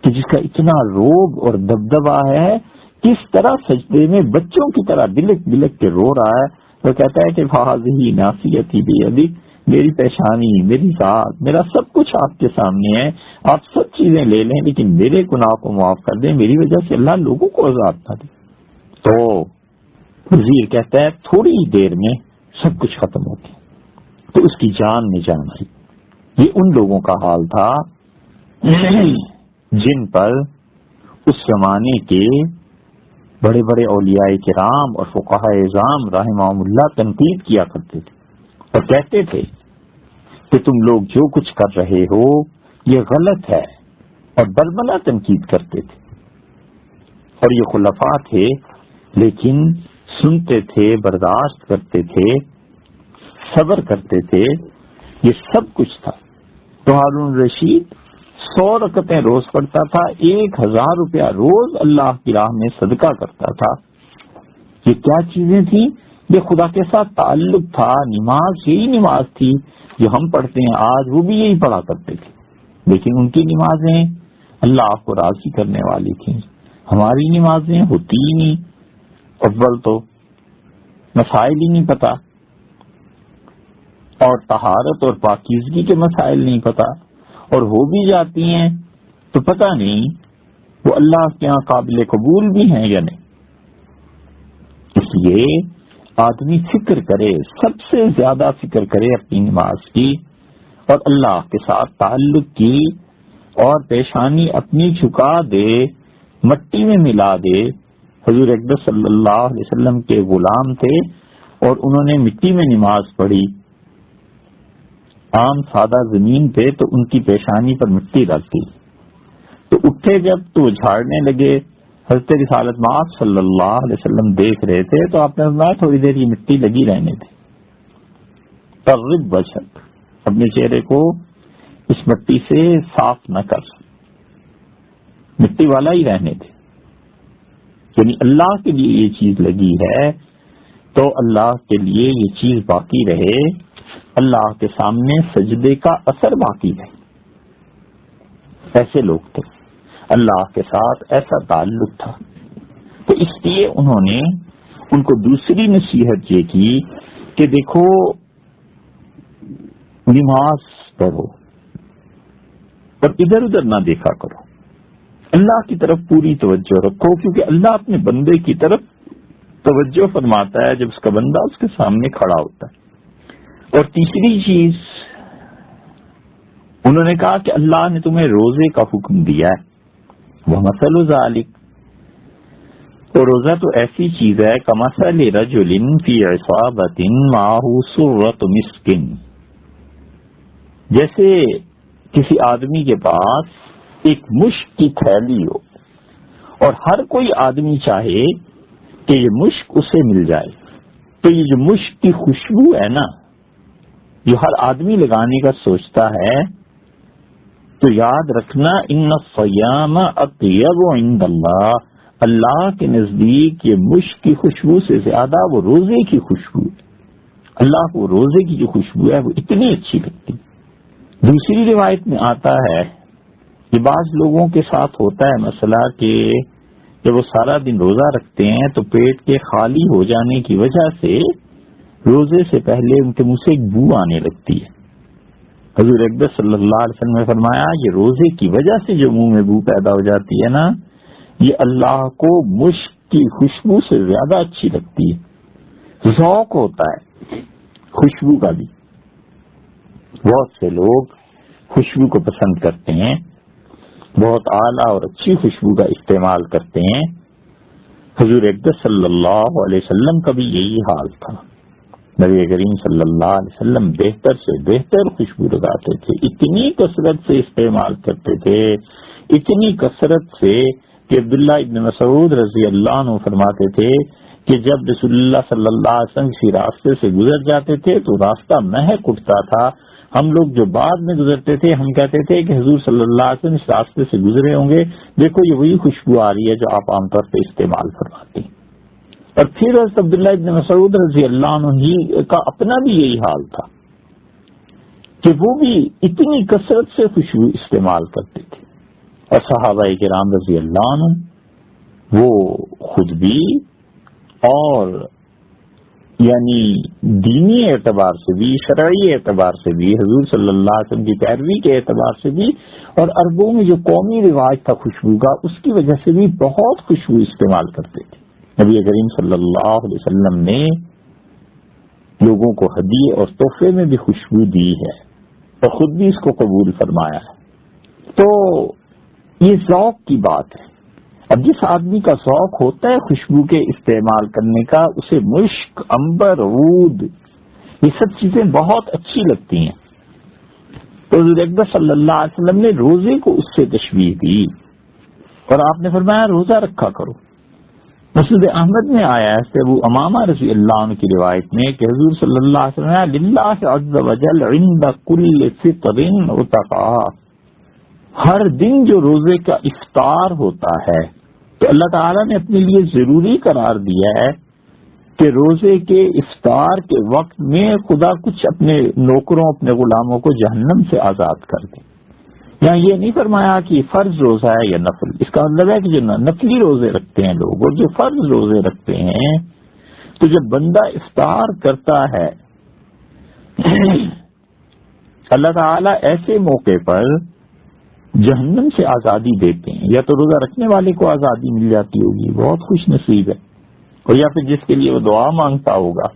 کہ جس کا اتنا روب اور دبدبا ہے کس طرح سجدے میں بچوں کی طرح بلک بلک کے رو رہا ہے۔ وہ کہتا ہے کہ فہذہ ناصیتی بیدک، میری پیشانی، میری ذات، میرا سب کچھ آپ کے سامنے ہے، آپ سب چیزیں لے لیں لیکن میرے گناہ کو معاف کر دیں، میری وجہ سے اللہ لوگوں کو عذاب نہ دے۔ تو وزیر کہتا ہے تھوڑی دیر میں سب کچھ ختم ہو گیا، تو اس کی جان میں جان آئی۔ یہ ان لوگوں کا حال تھا جن پر اس زمانے کے بڑے بڑے اولیاء کرام اور فقہاء اعظام رحمہم اللہ تنقید کیا کرتے تھے اور کہتے تھے کہ تم لوگ جو کچھ کر رہے ہو یہ غلط ہے، اور بربلا تنقید کرتے تھے۔ اور یہ خلفاء تھے لیکن سنتے تھے، برداشت کرتے تھے، صبر کرتے تھے، یہ سب کچھ تھا۔ تو ہارون رشید 100 رکعتیں روز پڑھتا تھا، 1000 روپیہ روز اللہ کی راہ میں صدقہ کرتا تھا۔ یہ کیا چیزیں تھیں؟ یہ خدا کے ساتھ تعلق تھا، نماز یہی نماز تھی جو ہم پڑھتے ہیں آج، وہ بھی یہی پڑھا کرتے تھے، لیکن ان کی نمازیں اللہ کو راضی کرنے والی تھیں، ہماری نمازیں ہوتی ہی نہیں، اول تو مسائل ہی نہیں پتا، اور طہارت اور پاکیزگی کے مسائل نہیں پتا، اور ہو بھی جاتی ہیں تو پتہ نہیں وہ اللہ کے یہاں قابل قبول بھی ہیں یا نہیں۔ اس لیے آدمی فکر کرے، سب سے زیادہ فکر کرے اپنی نماز کی اور اللہ کے ساتھ تعلق کی، اور پیشانی اپنی جھکا دے، مٹی میں ملا دے۔ حضور اکبر صلی اللہ علیہ وسلم کے غلام تھے اور انہوں نے مٹی میں نماز پڑھی، عام سادہ زمین پہ، تو ان کی پیشانی پر مٹی رکھ دی، تو اٹھے جب تو وہ جھاڑنے لگے، حضرت رسالت مآب صلی اللہ علیہ وسلم دیکھ رہے تھے، تو آپ نے فرمایا تھوڑی دیر یہ مٹی لگی رہنے دے، تغرب وجہک، اپنے چہرے کو اس مٹی سے صاف نہ کر، مٹی والا ہی رہنے دے۔ یعنی اللہ کے لیے یہ چیز لگی ہے تو اللہ کے لیے یہ چیز باقی رہے، اللہ کے سامنے سجدے کا اثر باقی رہے۔ ایسے لوگ تھے، اللہ کے ساتھ ایسا تعلق تھا، تو اس لیے انہوں نے ان کو دوسری نصیحت یہ کی کہ دیکھو نماز پڑھو اور ادھر ادھر نہ دیکھا کرو، اللہ کی طرف پوری توجہ رکھو، کیونکہ اللہ اپنے بندے کی طرف توجہ فرماتا ہے جب اس کا بندہ اس کے سامنے کھڑا ہوتا ہے۔ اور تیسری چیز انہوں نے کہا کہ اللہ نے تمہیں روزے کا حکم دیا ہے، وہ مثل ذالک، تو روزہ تو ایسی چیز ہے کمثل رجل فی عصابۃ معہ سرۃ مسک، جیسے کسی آدمی کے پاس ایک مشک کی تھیلی ہو اور ہر کوئی آدمی چاہے کہ یہ مشک اسے مل جائے، تو یہ جو مشک کی خوشبو ہے نا، جو ہر آدمی لگانے کا سوچتا ہے، تو یاد رکھنا ان الصیام اطیب عند اللہ، اللہ کے نزدیک یہ مشک کی خوشبو سے زیادہ وہ روزے کی خوشبو ہے، اللہ کو روزے کی جو خوشبو ہے وہ اتنی اچھی لگتی۔ دوسری روایت میں آتا ہے کہ بعض لوگوں کے ساتھ ہوتا ہے مسئلہ کہ جب وہ سارا دن روزہ رکھتے ہیں تو پیٹ کے خالی ہو جانے کی وجہ سے روزے سے پہلے ان کے منہ سے ایک بو آنے لگتی ہے۔ حضور اکبر صلی اللہ علیہ وسلم نے فرمایا یہ روزے کی وجہ سے جو منہ میں بو پیدا ہو جاتی ہے نا، یہ اللہ کو مشک کی خوشبو سے زیادہ اچھی لگتی ہے۔ ذوق ہوتا ہے خوشبو کا بھی، بہت سے لوگ خوشبو کو پسند کرتے ہیں، بہت اعلیٰ اور اچھی خوشبو کا استعمال کرتے ہیں۔ حضور اکبر صلی اللہ علیہ وسلم کا بھی یہی حال تھا، نبی کریم صلی اللہ علیہ وسلم بہتر سے بہتر خوشبو لگاتے تھے، اتنی کثرت سے استعمال کرتے تھے، اتنی کثرت سے کہ عبداللہ ابن مسعود رضی اللہ عنہ فرماتے تھے کہ جب رسول اللہ صلی اللہ علیہ وسلم کسی راستے سے گزر جاتے تھے تو راستہ مہک اٹھتا تھا. ہم لوگ جو بعد میں گزرتے تھے ہم کہتے تھے کہ حضور صلی اللہ علیہ وسلم اس راستے سے گزرے ہوں گے, دیکھو یہ وہی خوشبو آ رہی ہے جو آپ عام طور پہ استعمال فرماتے ہیں. اور پھر حضرت عبداللہ ابن مسعود رضی اللہ عنہ کا اپنا بھی یہی حال تھا کہ وہ بھی اتنی کثرت سے خوشبو استعمال کرتے تھے. اور صحابہ کرام رضی اللہ عنہ وہ خود بھی اور یعنی دینی اعتبار سے بھی, شرعی اعتبار سے بھی, حضور صلی اللہ علیہ وسلم کی پیروی کے اعتبار سے بھی, اور عربوں میں جو قومی رواج تھا خوشبو کا اس کی وجہ سے بھی بہت خوشبو استعمال کرتے تھے. نبی کریم صلی اللہ علیہ وسلم نے لوگوں کو ہدیے اور تحفے میں بھی خوشبو دی ہے اور خود بھی اس کو قبول فرمایا ہے. تو یہ ذوق کی بات ہے. اب جس آدمی کا ذوق ہوتا ہے خوشبو کے استعمال کرنے کا, اسے مشک, عنبر, عود یہ سب چیزیں بہت اچھی لگتی ہیں. تو حضور اکبر صلی اللہ علیہ وسلم نے روزے کو اس سے تشبیہ دی اور آپ نے فرمایا روزہ رکھا کرو. مسند احمد میں آیا ہے ابو امامہ رضی اللہ عنہ کی روایت میں کہ حضور صلی اللہ علیہ وسلم للہ عز وجل عند کل فطر عتقا, ہر دن جو روزے کا افطار ہوتا ہے تو اللہ تعالیٰ نے اپنے لیے ضروری قرار دیا ہے کہ روزے کے افطار کے وقت میں خدا کچھ اپنے نوکروں, اپنے غلاموں کو جہنم سے آزاد کر دے. یہاں یہ نہیں فرمایا کہ فرض روزہ ہے یا نفل. اس کا مطلب ہے کہ جو نفلی روزے رکھتے ہیں لوگ اور جو فرض روزے رکھتے ہیں, تو جب بندہ افطار کرتا ہے اللہ تعالیٰ ایسے موقع پر جہنم سے آزادی دیتے ہیں. یا تو روزہ رکھنے والے کو آزادی مل جاتی ہوگی, بہت خوش نصیب ہے, اور یا پھر جس کے لیے وہ دعا مانگتا ہوگا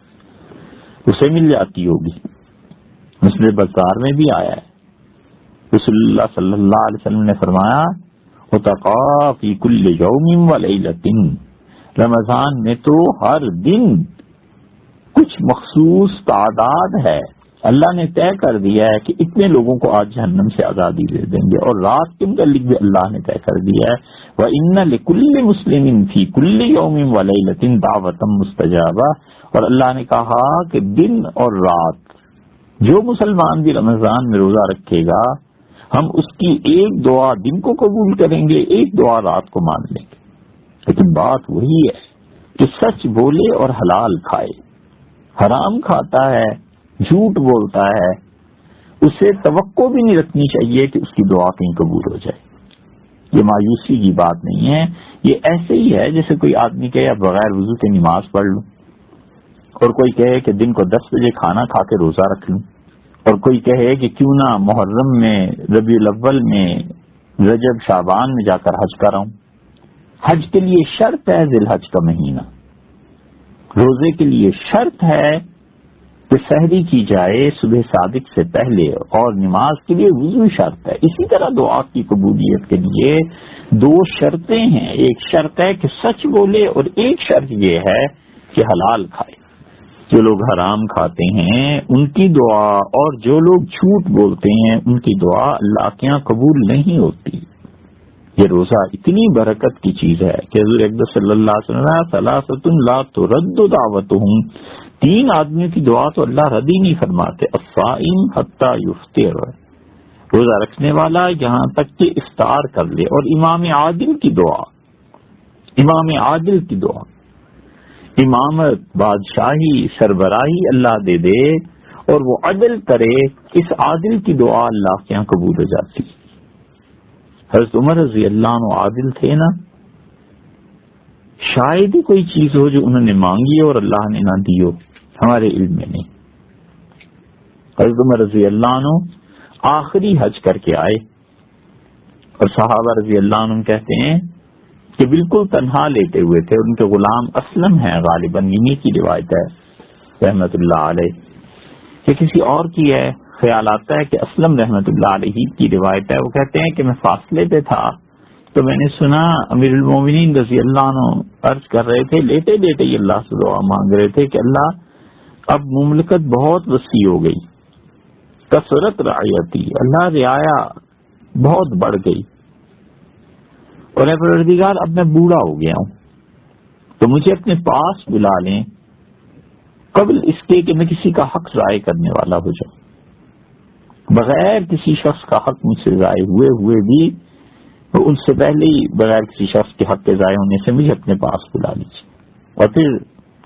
اسے مل جاتی ہوگی. مسند بزار میں بھی آیا ہے, رسول اللہ صلی اللہ علیہ وسلم نے فرمایا عتقا فی کل یوم و لیلۃ, رمضان میں تو ہر دن کچھ مخصوص تعداد ہے, اللہ نے طے کر دیا ہے کہ اتنے لوگوں کو آج جہنم سے آزادی دے دیں گے. اور رات کے متعلق بھی اللہ نے طے کر دیا ہے وَإِنَّ لِكُلِّ مُسْلِمٍ فِي كُلِّ يَوْمٍ وَلَيْلَةٍ دَعْوَةً مُسْتَجَابَةً, اور اللہ نے کہا کہ دن اور رات جو مسلمان بھی رمضان میں روزہ رکھے گا ہم اس کی ایک دعا دن کو قبول کریں گے, ایک دعا رات کو مان لیں گے. لیکن بات وہی ہے کہ سچ بولے اور حلال کھائے. حرام کھاتا ہے, جھوٹ بولتا ہے, اسے توقع بھی نہیں رکھنی چاہیے کہ اس کی دعا کہیں قبول ہو جائے. یہ مایوسی کی بات نہیں ہے, یہ ایسے ہی ہے جیسے کوئی آدمی کہے اب بغیر وضو کے نماز پڑھ لوں, اور کوئی کہے کہ دن کو 10 بجے کھانا کھا کے روزہ رکھ لوں, اور کوئی کہے کہ کیوں نہ محرم میں, ربیع الاول میں, رجب شعبان میں جا کر حج کراؤں. حج کے لیے شرط ہے ذی الحج کا مہینہ, روزے کے لیے شرط ہے کہ سحری کی جائے صبح صادق سے پہلے, اور نماز کے لیے وضو شرط ہے. اسی طرح دعا کی قبولیت کے لیے 2 شرطیں ہیں, ایک شرط ہے کہ سچ بولے اور ایک شرط یہ ہے کہ حلال کھائے. جو لوگ حرام کھاتے ہیں ان کی دعا اور جو لوگ جھوٹ بولتے ہیں ان کی دعا اللہ کے یہاں قبول نہیں ہوتی. یہ روزہ اتنی برکت کی چیز ہے کہ حضور اکبر صلی اللہ علیہ وسلم ثلاثۃ لا ترد دعوتهم, 3 آدمیوں کی دعا تو اللہ رد ہی نہیں فرماتے. الصائم حتی یفطر, روزہ رکھنے والا یہاں تک کہ افطار کر لے. اور امام عادل کی دعا, امام عادل کی دعا, امامت, بادشاہی, سربراہی اللہ دے دے اور وہ عدل کرے, اس عادل کی دعا اللہ کے یہاں قبول ہو جاتی. حضرت عمر رضی اللہ عنہ عادل تھے نا, شاید ہی کوئی چیز ہو جو انہوں نے مانگی اور اللہ نے نہ دی ہو, ہمارے علم میں نہیں. حضرت عمر رضی اللہ عنہ آخری حج کر کے آئے اور صحابہ رضی اللہ عنہ کہتے ہیں کہ بالکل تنہا لیتے ہوئے تھے. ان کے غلام اسلم ہیں غالباً, انہی کی روایت ہے رحمت اللہ علیہ, کہ کسی اور کی ہے, خیال آتا ہے کہ اسلم رحمت اللہ علیہ کی روایت ہے. وہ کہتے ہیں کہ میں فاصلے پہ تھا تو میں نے سنا امیر المومنین رضی اللہ عنہ عرض کر رہے تھے, لیٹے لیٹے یہ اللہ سے دعا مانگ رہے تھے کہ اللہ اب مملکت بہت وسیع ہو گئی, کثرت رعیتی, اللہ رعایا بہت بڑھ گئی, اور اے پروردگار اب میں بوڑھا ہو گیا ہوں, تو مجھے اپنے پاس بلا لیں قبل اس کے کہ میں کسی کا حق ضائع کرنے والا ہو جاؤں. بغیر کسی شخص کا حق مجھ سے ضائع ہوئے بھی ان سے پہلے ہی بغیر کسی شخص کے حق کے ضائع ہونے سے مجھے اپنے پاس بلا لیجیے. اور پھر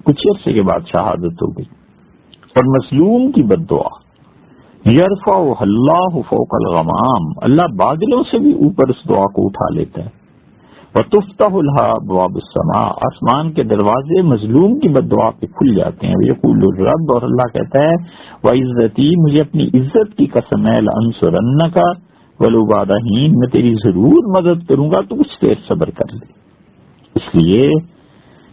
کچھ عرصے کے بعد شہادت ہو گئی. اور مظلوم کی بد دعا یرفع اللہ فوق الغمام، اللہ بادلوں سے بھی اوپر اس دعا کو اٹھا لیتا ہے. وتفتح لها ابواب السماء، آسمان کے دروازے مظلوم کی بد دعا پہ کھل جاتے ہیں. یقول الرب، اور اللہ کہتا ہے وعزتی، مجھے اپنی عزت کی قسم ہے، لانصرنک ولو بعد حین، میں تیری ضرور مدد کروں گا، تو کچھ دیر صبر کر لے. اس لیے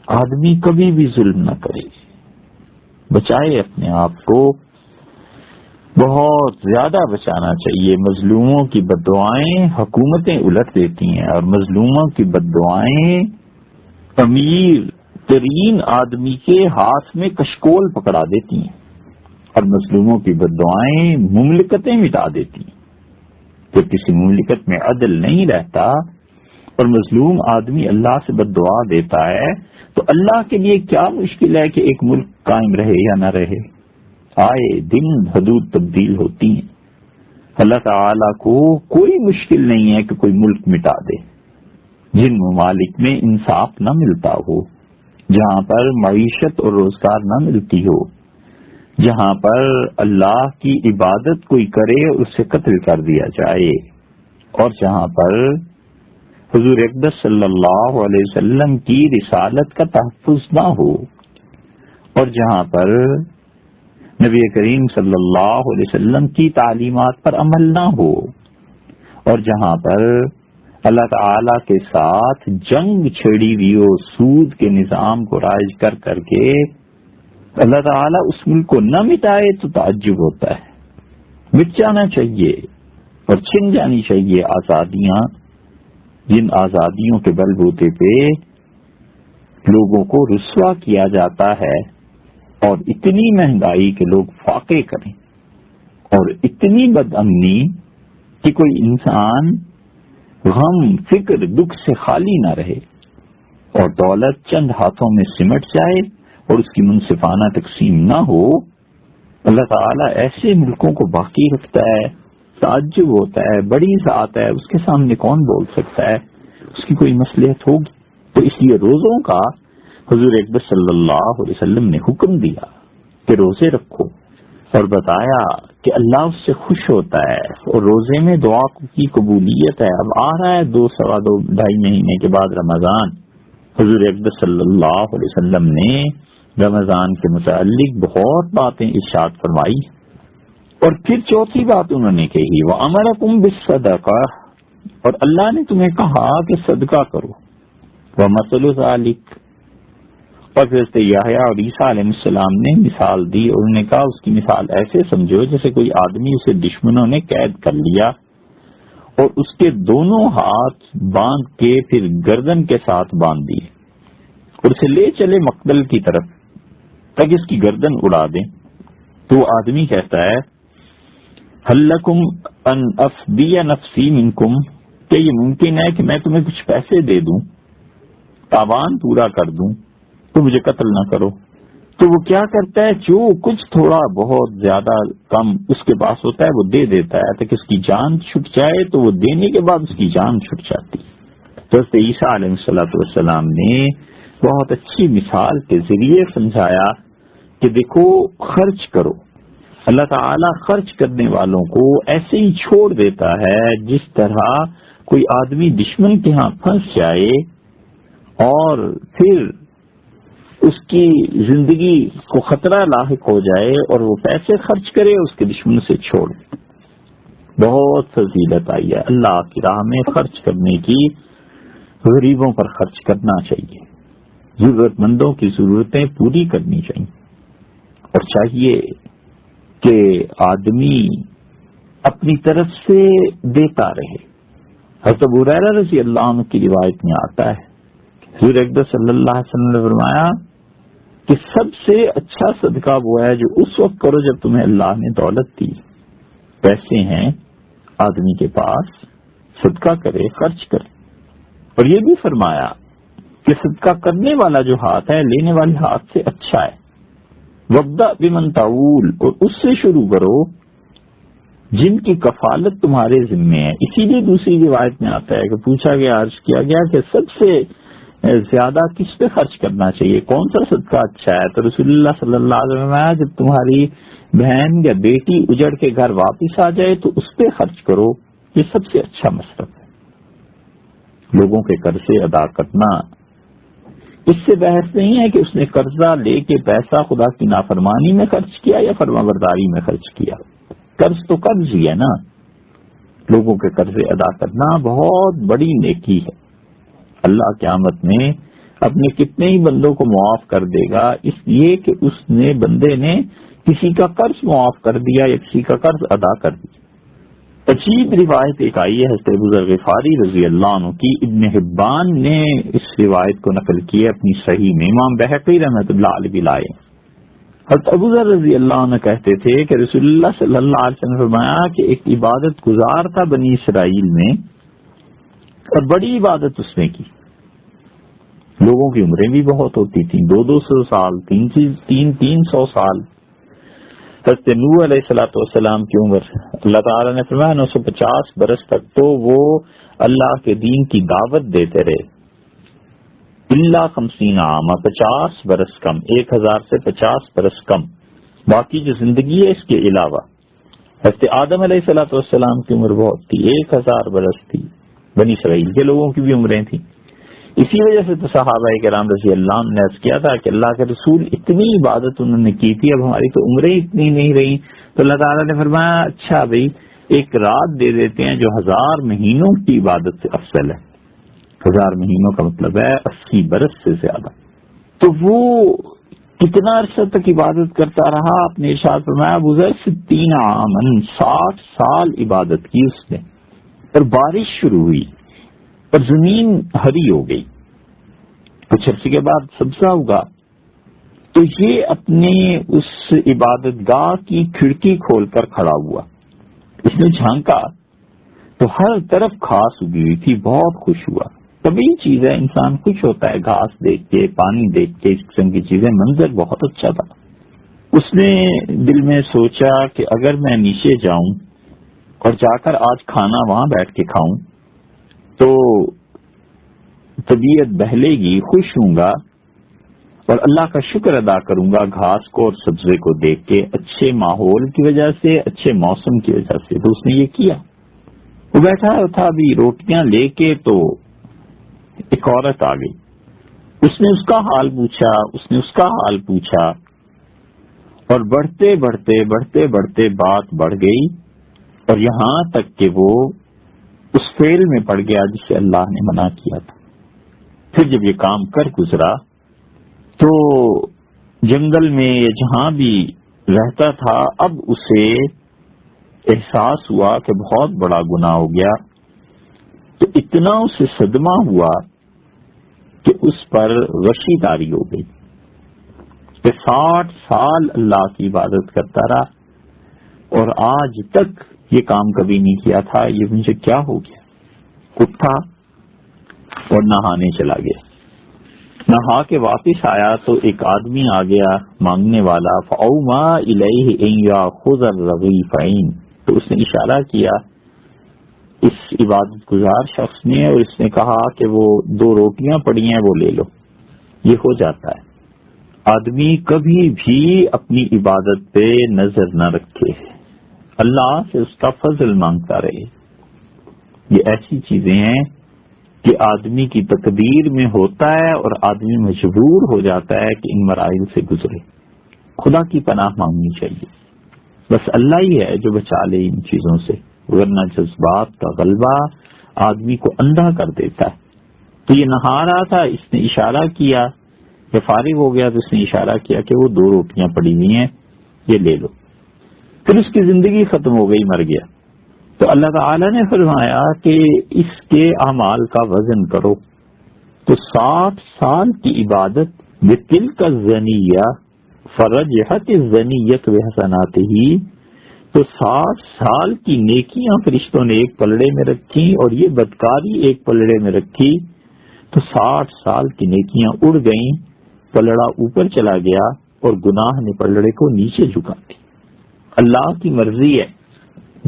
آدمی کبھی بھی ظلم نہ کرے، بچائے اپنے آپ کو، بہت زیادہ بچانا چاہیے. مظلوموں کی بد دعائیں حکومتیں الٹ دیتی ہیں، اور مظلوموں کی بد دعائیں امیر ترین آدمی کے ہاتھ میں کشکول پکڑا دیتی ہیں، اور مظلوموں کی بد دعائیں مملکتیں مٹا دیتی ہیں. جب کسی مملکت میں عدل نہیں رہتا اور مظلوم آدمی اللہ سے بد دعا دیتا ہے تو اللہ کے لیے کیا مشکل ہے کہ ایک ملک قائم رہے یا نہ رہے. آئے دن حدود تبدیل ہوتی ہیں. اللہ تعالی کو کوئی مشکل نہیں ہے کہ کوئی ملک مٹا دے. جن ممالک میں انصاف نہ ملتا ہو، جہاں پر معیشت اور روزگار نہ ملتی ہو، جہاں پر اللہ کی عبادت کوئی کرے اور اسے قتل کر دیا جائے، اور جہاں پر حضور اقدس صلی اللہ علیہ وسلم کی رسالت کا تحفظ نہ ہو، اور جہاں پر نبی کریم صلی اللہ علیہ وسلم کی تعلیمات پر عمل نہ ہو، اور جہاں پر اللہ تعالی کے ساتھ جنگ چھڑی ہوئی ہو، سود کے نظام کو رائج کر کر کے اللہ تعالیٰ اس ملک کو نہ مٹائے تو تعجب ہوتا ہے. مٹ جانا چاہیے اور چھن جانی چاہیے آزادیاں، جن آزادیوں کے بل بوتے پہ لوگوں کو رسوا کیا جاتا ہے، اور اتنی مہنگائی کے لوگ فاقے کریں، اور اتنی بد امنی کہ کوئی انسان غم فکر دکھ سے خالی نہ رہے، اور دولت چند ہاتھوں میں سمٹ جائے اور اس کی منصفانہ تقسیم نہ ہو. اللہ تعالیٰ ایسے ملکوں کو باقی رکھتا ہے. تعجب ہوتا ہے، بڑی ذات ہے، اس کے سامنے کون بول سکتا ہے، اس کی کوئی مصلحت ہوگی. تو اس لیے روزوں کا حضور اقدس صلی اللہ علیہ وسلم نے حکم دیا کہ روزے رکھو، اور بتایا کہ اللہ اس سے خوش ہوتا ہے، اور روزے میں دعا کی قبولیت ہے. اب آ رہا ہے 2 سوا 2 ڈھائی مہینے کے بعد رمضان. حضور اقدس صلی اللہ علیہ وسلم نے رمضان کے متعلق بہت باتیں ارشاد فرمائی، اور پھر چوتھی بات انہوں نے کہی وَأَمَرَكُمْ بِالصَّدَقَةِ، اور اللہ نے تمہیں کہا کہ صدقہ کرو. وَمَثَلُ ذَلِكَ، اور حضرت یحییٰ اور عیسیٰ علیہ السلام نے مثال دی، اور انہوں نے کہا اس کی مثال ایسے سمجھو جیسے کوئی آدمی اسے دشمنوں نے قید کر لیا اور اس کے دونوں ہاتھ باندھ کے پھر گردن کے ساتھ باندھ دیے اور اسے لے چلے مقتل کی طرف تک اس کی گردن اڑا دیں. تو وہ آدمی کہتا ہے هل لکم ان افدی نفسی منکم، کہ یہ ممکن ہے کہ میں تمہیں کچھ پیسے دے دوں، تاوان پورا کر دوں تو مجھے قتل نہ کرو. تو وہ کیا کرتا ہے، جو کچھ تھوڑا بہت زیادہ کم اس کے پاس ہوتا ہے وہ دے دیتا ہے تاکہ اس کی جان چھٹ جائے، تو وہ دینے کے بعد اس کی جان چھٹ جاتی. تو حضرت عیسیٰ علیہ السلام نے بہت اچھی مثال کے ذریعے سمجھایا کہ دیکھو خرچ کرو. اللہ تعالیٰ خرچ کرنے والوں کو ایسے ہی چھوڑ دیتا ہے جس طرح کوئی آدمی دشمن کے ہاں پھنس جائے اور پھر اس کی زندگی کو خطرہ لاحق ہو جائے اور وہ پیسے خرچ کرے اس کے دشمن سے چھوڑ. بہت فضیلت آئی ہے اللہ کی راہ میں خرچ کرنے کی. غریبوں پر خرچ کرنا چاہیے، ضرورت مندوں کی ضرورتیں پوری کرنی چاہیے، اور چاہیے کہ آدمی اپنی طرف سے دیتا رہے. حضرت ابو ہریرہ رضی اللہ عنہ کی روایت میں آتا ہے حضور اقدس صلی اللہ علیہ وسلم نے فرمایا کہ سب سے اچھا صدقہ وہ ہے جو اس وقت کرو جب تمہیں اللہ نے دولت دی. پیسے ہیں آدمی کے پاس، صدقہ کرے، خرچ کرے. اور یہ بھی فرمایا کہ کہ صدقہ کرنے والا جو ہاتھ ہے لینے والے ہاتھ سے اچھا ہے. وَابْدَأْ بِمَنْ تَعُولُ، اور اس سے شروع کرو جن کی کفالت تمہارے ذمے ہے. اسی لیے دوسری روایت میں آتا ہے کہ پوچھا گیا، عرض کیا گیا کہ سب سے زیادہ کس پہ خرچ کرنا چاہیے، کون سا صدقہ اچھا ہے؟ تو رسول اللہ صلی اللہ علیہ وسلم نے جب تمہاری بہن یا بیٹی اجڑ کے گھر واپس آ جائے تو اس پہ خرچ کرو، یہ سب سے اچھا مصرف ہے. لوگوں کے قرضے ادا کرنا، اس سے بحث نہیں ہے کہ اس نے قرضہ لے کے پیسہ خدا کی نافرمانی میں خرچ کیا یا فرمانبرداری میں خرچ کیا. قرض تو قرض ہی ہے نا. لوگوں کے قرضے ادا کرنا بہت بڑی نیکی ہے. اللہ قیامت میں اپنے کتنے ہی بندوں کو معاف کر دے گا اس لیے کہ اس نے بندے نے کسی کا قرض معاف کر دیا یا کسی کا قرض ادا کر دیا. عجیب روایت ایک آئی ہے حضرت ابو ذر غفاری رضی اللہ عنہ کی. ابن حبان نے اس روایت کو نقل کی ہے اپنی صحیح میں. امام بہقی رحمۃ اللہ علیہ لائے. حضرت ابو ذر رضی اللہ عنہ کہتے تھے کہ رسول اللہ صلی اللہ علیہ وسلم نے فرمایا کہ ایک عبادت گزار تھا بنی اسرائیل میں اور بڑی عبادت اس نے کی. لوگوں کی عمریں بھی بہت ہوتی تھیں، 200 سال، 300 سال. حضرت نوح علیہ الصلوۃ والسلام کی عمر اللہ تعالیٰ نے فرمایا 950 برس تک تو وہ اللہ کے دین کی دعوت دیتے رہے. اللہ 50 عام، 50 برس کم، 1000 سے 50 برس کم. باقی جو زندگی ہے اس کے علاوہ حضرت آدم علیہ الصلوۃ والسلام کی عمر بہت تھی، 1000 برس تھی. بنی اسرائیل کے لوگوں کی بھی عمریں تھیں. اسی وجہ سے تو صحابہ کرام رضی اللہ عنہ نے عرض کیا تھا کہ اللہ کے رسول اتنی عبادت انہوں نے کی تھی، اب ہماری تو عمریں اتنی نہیں رہی. تو اللہ تعالیٰ نے فرمایا اچھا بھائی ایک رات دے دیتے ہیں جو 1000 مہینوں کی عبادت سے افضل ہے. 1000 مہینوں کا مطلب ہے 80 برس سے زیادہ. تو وہ کتنا عرصہ تک عبادت کرتا رہا؟ اپنے ارشاد فرمایا ابو ذر 60 عاماً، 60 سال عبادت کی اس نے. اور بارش شروع ہوئی اور زمین ہری ہو گئی، کچھ عرصے کے بعد سبزہ ہوگا. تو یہ اپنے اس عبادت گاہ کی کھڑکی کھول کر کھڑا ہوا. اس نے جھانکا تو ہر طرف گھاس اگی ہوئی تھی. بہت خوش ہوا. طبیعی چیز ہے، انسان خوش ہوتا ہے گھاس دیکھ کے، پانی دیکھ کے، اس قسم کی چیزیں. منظر بہت اچھا تھا. اس نے دل میں سوچا کہ اگر میں نیچے جاؤں اور جا کر آج کھانا وہاں بیٹھ کے کھاؤں تو طبیعت بہلے گی، خوش ہوں گا اور اللہ کا شکر ادا کروں گا گھاس کو اور سبزے کو دیکھ کے، اچھے ماحول کی وجہ سے، اچھے موسم کی وجہ سے. تو اس نے یہ کیا. وہ بیٹھا تھا ابھی روٹیاں لے کے تو ایک عورت آ گئی. اس نے اس کا حال پوچھا، اس نے اس کا حال پوچھا اور بڑھتے بڑھتے بڑھتے بڑھتے بات بڑھ گئی اور یہاں تک کہ وہ اس فعل میں پڑ گیا جسے اللہ نے منع کیا تھا. پھر جب یہ کام کر گزرا تو جنگل میں یا جہاں بھی رہتا تھا اب اسے احساس ہوا کہ بہت بڑا گناہ ہو گیا. تو اتنا اسے صدمہ ہوا کہ اس پر غشی طاری ہو گئی کہ 60 سال اللہ کی عبادت کرتا رہا اور آج تک یہ کام کبھی نہیں کیا تھا. یہ مجھے کیا ہو گیا؟ اٹھا اور نہانے چلا گیا. نہا کے واپس آیا تو ایک آدمی آ گیا مانگنے والا. فَأَوْمَا إِلَيْهِ إِنْ يَأْخُذَ الرَّغِيفَيْنِ، تو اس نے اشارہ کیا اس عبادت گزار شخص نے اور اس نے کہا کہ وہ 2 روٹیاں پڑی ہیں وہ لے لو. یہ ہو جاتا ہے. آدمی کبھی بھی اپنی عبادت پہ نظر نہ رکھے، اللہ سے اس کا فضل مانگتا رہے. یہ ایسی چیزیں ہیں کہ آدمی کی تقدیر میں ہوتا ہے اور آدمی مجبور ہو جاتا ہے کہ ان مراحل سے گزرے. خدا کی پناہ مانگنی چاہیے. بس اللہ ہی ہے جو بچا لے ان چیزوں سے، ورنہ جذبات کا غلبہ آدمی کو اندھا کر دیتا ہے. تو یہ نہا رہا تھا، اس نے اشارہ کیا، جب فارغ ہو گیا تو اس نے اشارہ کیا کہ وہ 2 روٹیاں پڑی ہوئی ہیں یہ لے لو. پھر اس کی زندگی ختم ہو گئی، مر گیا. تو اللہ تعالی نے فرمایا کہ اس کے اعمال کا وزن کرو. تو 60 سال کی عبادت بِتِلْكَ الزَّنِيَّةِ فَرَجَحَتِ الزَّنِيَّةُ بِحَسَنَاتِهِ، تو 60 سال کی نیکیاں فرشتوں نے ایک پلڑے میں رکھی اور یہ بدکاری ایک پلڑے میں رکھی. تو 60 سال کی نیکیاں اڑ گئیں، پلڑا اوپر چلا گیا اور گناہ نے پلڑے کو نیچے جھکا دی۔ اللہ کی مرضی ہے،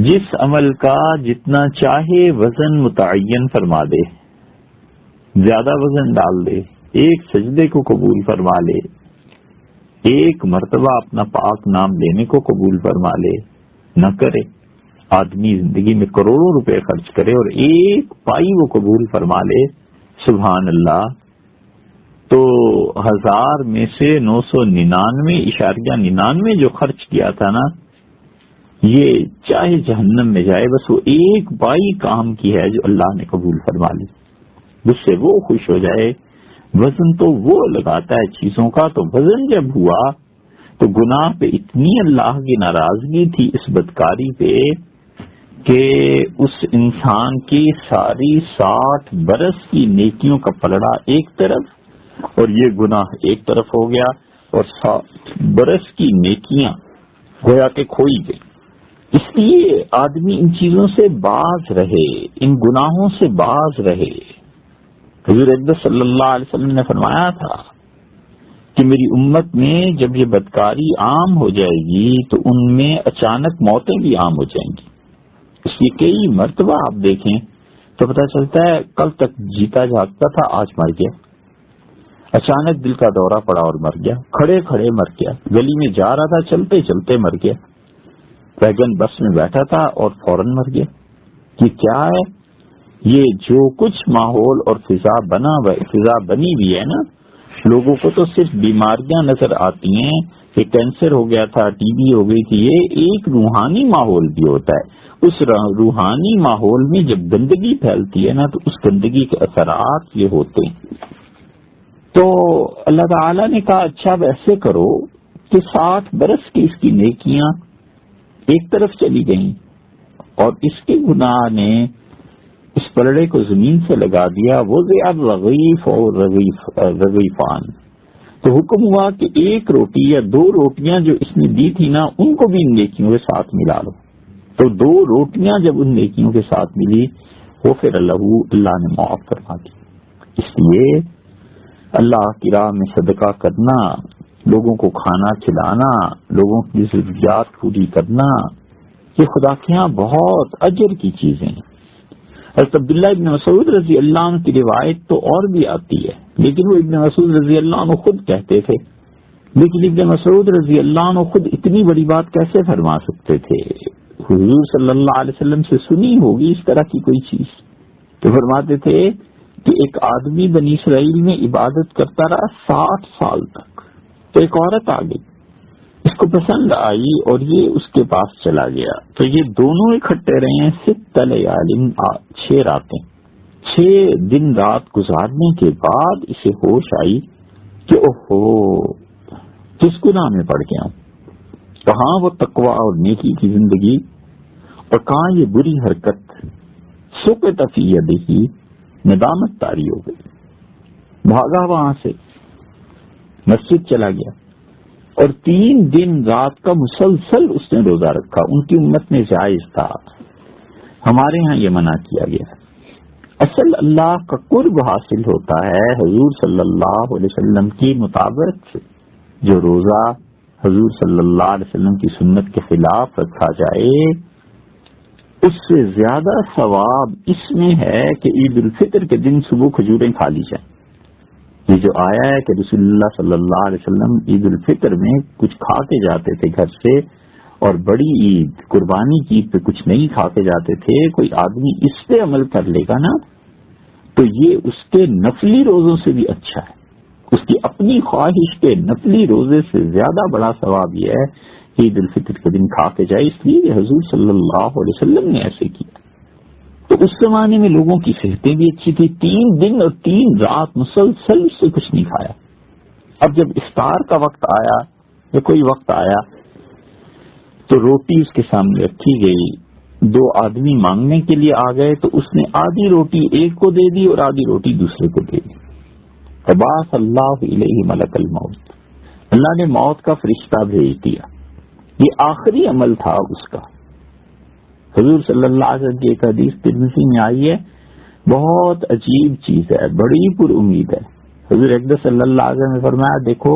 جس عمل کا جتنا چاہے وزن متعین فرما دے، زیادہ وزن ڈال دے، ایک سجدے کو قبول فرما لے، ایک مرتبہ اپنا پاک نام لینے کو قبول فرما لے، نہ کرے۔ آدمی زندگی میں کروڑوں روپے خرچ کرے اور ایک پائی وہ قبول فرما لے، سبحان اللہ، تو 1000 میں سے 999.99 جو خرچ کیا تھا نا، یہ چاہے جہنم میں جائے، بس وہ ایک بائی کام کی ہے جو اللہ نے قبول فرما لی، جس سے وہ خوش ہو جائے۔ وزن تو وہ لگاتا ہے چیزوں کا، تو وزن جب ہوا تو گناہ پہ اتنی اللہ کی ناراضگی تھی اس بدکاری پہ کہ اس انسان کی ساری 60 برس کی نیکیوں کا پلڑا ایک طرف اور یہ گناہ ایک طرف ہو گیا، اور 60 برس کی نیکیاں گویا کہ کھوئی گئی۔ اس لیے آدمی ان چیزوں سے باز رہے، ان گناہوں سے باز رہے۔ حضور اکبر صلی اللہ علیہ وسلم نے فرمایا تھا کہ میری امت میں جب یہ بدکاری عام ہو جائے گی تو ان میں اچانک موتیں بھی عام ہو جائیں گی۔ اس لیے کئی مرتبہ آپ دیکھیں تو پتہ چلتا ہے کل تک جیتا جاگتا تھا، آج مر گیا، اچانک دل کا دورہ پڑا اور مر گیا، کھڑے کھڑے مر گیا، گلی میں جا رہا تھا چلتے چلتے مر گیا، ویگن بس میں بیٹھا تھا اور فوراً مر گیا۔ یہ کیا ہے؟ یہ جو کچھ ماحول اور فضا بنی ہوئی ہے نا، لوگوں کو تو صرف بیماریاں نظر آتی ہیں کہ کینسر ہو گیا تھا، ٹی بی ہو گئی تھی، یہ ایک روحانی ماحول بھی ہوتا ہے۔ اس روحانی ماحول میں جب گندگی پھیلتی ہے نا تو اس گندگی کے اثرات یہ ہوتے ہیں۔ تو اللہ تعالیٰ نے کہا اچھا اب ایسے کرو کہ 60 برس کی اس کی نیکیاں ایک طرف چلی گئیں اور اس کے گناہ نے اس پلڑے کو زمین سے لگا دیا، وہ زیاد رغیف اور رغیفان، تو حکم ہوا کہ 1 روٹی یا 2 روٹیاں جو اس نے دی تھی نا ان کو بھی ان نیکیوں کے ساتھ ملا لو۔ تو 2 روٹیاں جب ان نیکیوں کے ساتھ ملی وہ پھر اللہ نے معاف فرما دی۔ اس لیے اللہ کی راہ میں صدقہ کرنا، لوگوں کو کھانا کھلانا، لوگوں کی ضروریات پوری کرنا، یہ خدا کے ہاں بہت اجر کی چیزیں ہیں۔ حضرت عبداللہ ابن مسعود رضی اللہ عنہ کی روایت تو اور بھی آتی ہے، لیکن وہ ابن مسعود رضی اللہ عنہ خود کہتے تھے، لیکن ابن مسعود رضی اللہ عنہ خود اتنی بڑی بات کیسے فرما سکتے تھے؟ حضور صلی اللہ علیہ وسلم سے سنی ہوگی اس طرح کی کوئی چیز، تو فرماتے تھے کہ ایک آدمی بنی اسرائیل میں عبادت کرتا رہا 60 سال تک، تو ایک عورت آ گئی، اس کو پسند آئی اور یہ اس کے پاس چلا گیا، تو یہ دونوں اکٹھے رہے ہیں 6 لیال 6 راتیں، 6 دن رات گزارنے کے بعد اسے ہوش آئی کہ اوہو کس گناہ میں پڑ گیا ہوں، کہاں وہ تقوی اور نیکی کی زندگی اور کہاں یہ بری حرکت، سقط فی یدہ، ندامت طاری ہو گئی، بھاگا وہاں سے، مسجد چلا گیا اور 3 دن رات کا مسلسل اس نے روزہ رکھا۔ ان کی امت میں جائز تھا، ہمارے ہاں یہ منع کیا گیا ہے۔ اصل اللہ کا قرب حاصل ہوتا ہے حضور صلی اللہ علیہ وسلم کی مطابقت سے۔ جو روزہ حضور صلی اللہ علیہ وسلم کی سنت کے خلاف رکھا جائے اس سے زیادہ ثواب اس میں ہے کہ عید الفطر کے دن صبح کھجوریں کھا لی جائیں۔ یہ جو آیا ہے کہ رسول اللہ صلی اللہ علیہ وسلم عید الفطر میں کچھ کھا کے جاتے تھے گھر سے، اور بڑی عید قربانی کی عید پہ کچھ نہیں کھا کے جاتے تھے، کوئی آدمی اس پہ عمل کر لے گا نا تو یہ اس کے نفلی روزوں سے بھی اچھا ہے، اس کی اپنی خواہش کے نفلی روزے سے زیادہ بڑا ثواب یہ ہے کہ عید الفطر کے دن کھا کے جائے، اس لیے کہ حضور صلی اللہ علیہ وسلم نے ایسے کیا۔ تو اس زمانے میں لوگوں کی صحتیں بھی اچھی تھی، 3 دن اور 3 رات مسلسل سے کچھ نہیں کھایا۔ اب جب افطار کا وقت آیا یا کوئی وقت آیا تو روٹی اس کے سامنے رکھی گئی، 2 آدمی مانگنے کے لیے آ گئے تو اس نے آدھی روٹی ایک کو دے دی اور آدھی روٹی دوسرے کو دے دی۔ فبعث اللہ الیہ ملک الموت، اللہ نے موت کا فرشتہ بھیج دیا۔ یہ آخری عمل تھا اس کا۔ حضور صلی اللہ علیہ وسلم کی ایک حدیث ترمذی میں آئی ہے، بہت عجیب چیز ہے، بڑی پر امید ہے۔ حضور اقدس صلی اللہ علیہ وسلم نے فرمایا دیکھو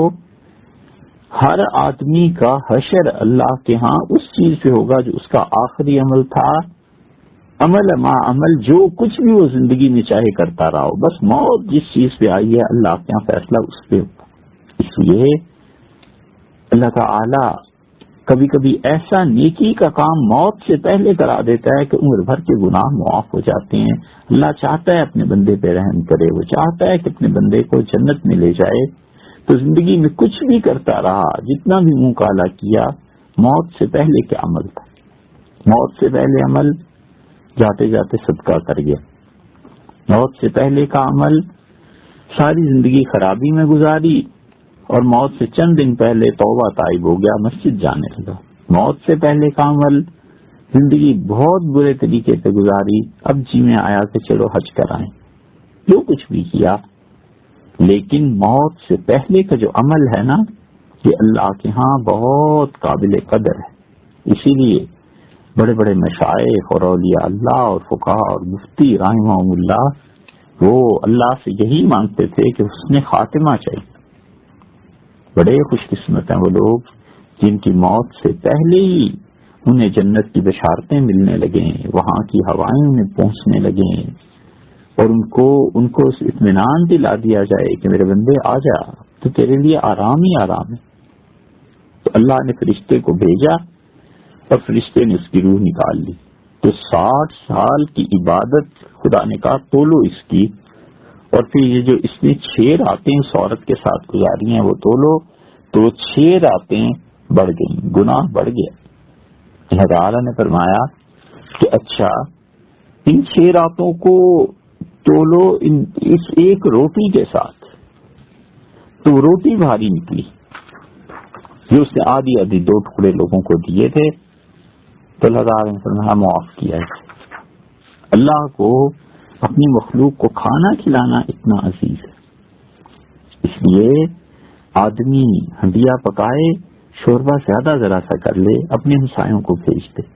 ہر آدمی کا حشر اللہ کے ہاں اس چیز پہ ہوگا جو اس کا آخری عمل تھا، عمل ما عمل، جو کچھ بھی وہ زندگی میں چاہے کرتا رہا ہو، بس موت جس چیز پہ آئی ہے اللہ کے یہاں فیصلہ اس پہ ہوگا۔ اس لیے اللہ تعالی کبھی کبھی ایسا نیکی کا کام موت سے پہلے کرا دیتا ہے کہ عمر بھر کے گناہ معاف ہو جاتے ہیں۔ اللہ چاہتا ہے اپنے بندے پہ رحم کرے، وہ چاہتا ہے کہ اپنے بندے کو جنت میں لے جائے، تو زندگی میں کچھ بھی کرتا رہا، جتنا بھی منہ کالا کیا، موت سے پہلے کیا عمل تھا؟ موت سے پہلے عمل جاتے جاتے صدقہ کر گیا، موت سے پہلے کا عمل ساری زندگی خرابی میں گزاری، اور موت سے چند دن پہلے توبہ تائب ہو گیا، مسجد جانے لگا۔ موت سے پہلے کا عمل زندگی بہت برے طریقے سے گزاری، اب جی میں آیا کہ چلو حج کرائیں، جو کچھ بھی کیا، لیکن موت سے پہلے کا جو عمل ہے نا، یہ اللہ کے ہاں بہت قابل قدر ہے۔ اسی لیے بڑے بڑے مشائخ اور اولیاء اللہ اور فقہاء اور مفتی رحمہم اللہ وہ اللہ سے یہی مانگتے تھے کہ حسن خاتمہ چاہیے۔ بڑے خوش قسمت ہیں وہ لوگ جن کی موت سے پہلے ہی انہیں جنت کی بشارتیں ملنے لگیں، وہاں کی ہوائیں انہیں پہنچنے لگیں، اور ان کو اطمینان دلا دیا جائے کہ میرے بندے آ جا، تو تیرے لیے آرام ہی آرام ہے۔ تو اللہ نے فرشتے کو بھیجا اور فرشتے نے اس کی روح نکال لی۔ تو 60 سال کی عبادت خدا نے کہا تولو اس کی، اور پھر یہ جو اس نے 6 راتیں اس عورت کے ساتھ گزاری ہیں وہ تولو، تو 6 راتیں بڑھ گئیں، گناہ بڑھ گیا۔ اللہ تعالیٰ نے فرمایا کہ اچھا ان 6 راتوں کو تولو اس ایک روٹی کے ساتھ، تو روٹی بھاری نکلی جو اس نے آدھی 2 ٹکڑے لوگوں کو دیے تھے، تو اللہ تعالیٰ نے فرمایا معاف کیا ہے۔ اللہ کو اپنی مخلوق کو کھانا کھلانا اتنا عزیز ہے، اس لیے آدمی ہنڈیا پکائے، شوربہ زیادہ ذرا سا کر لے، اپنے ہمسایوں کو بھیج دے،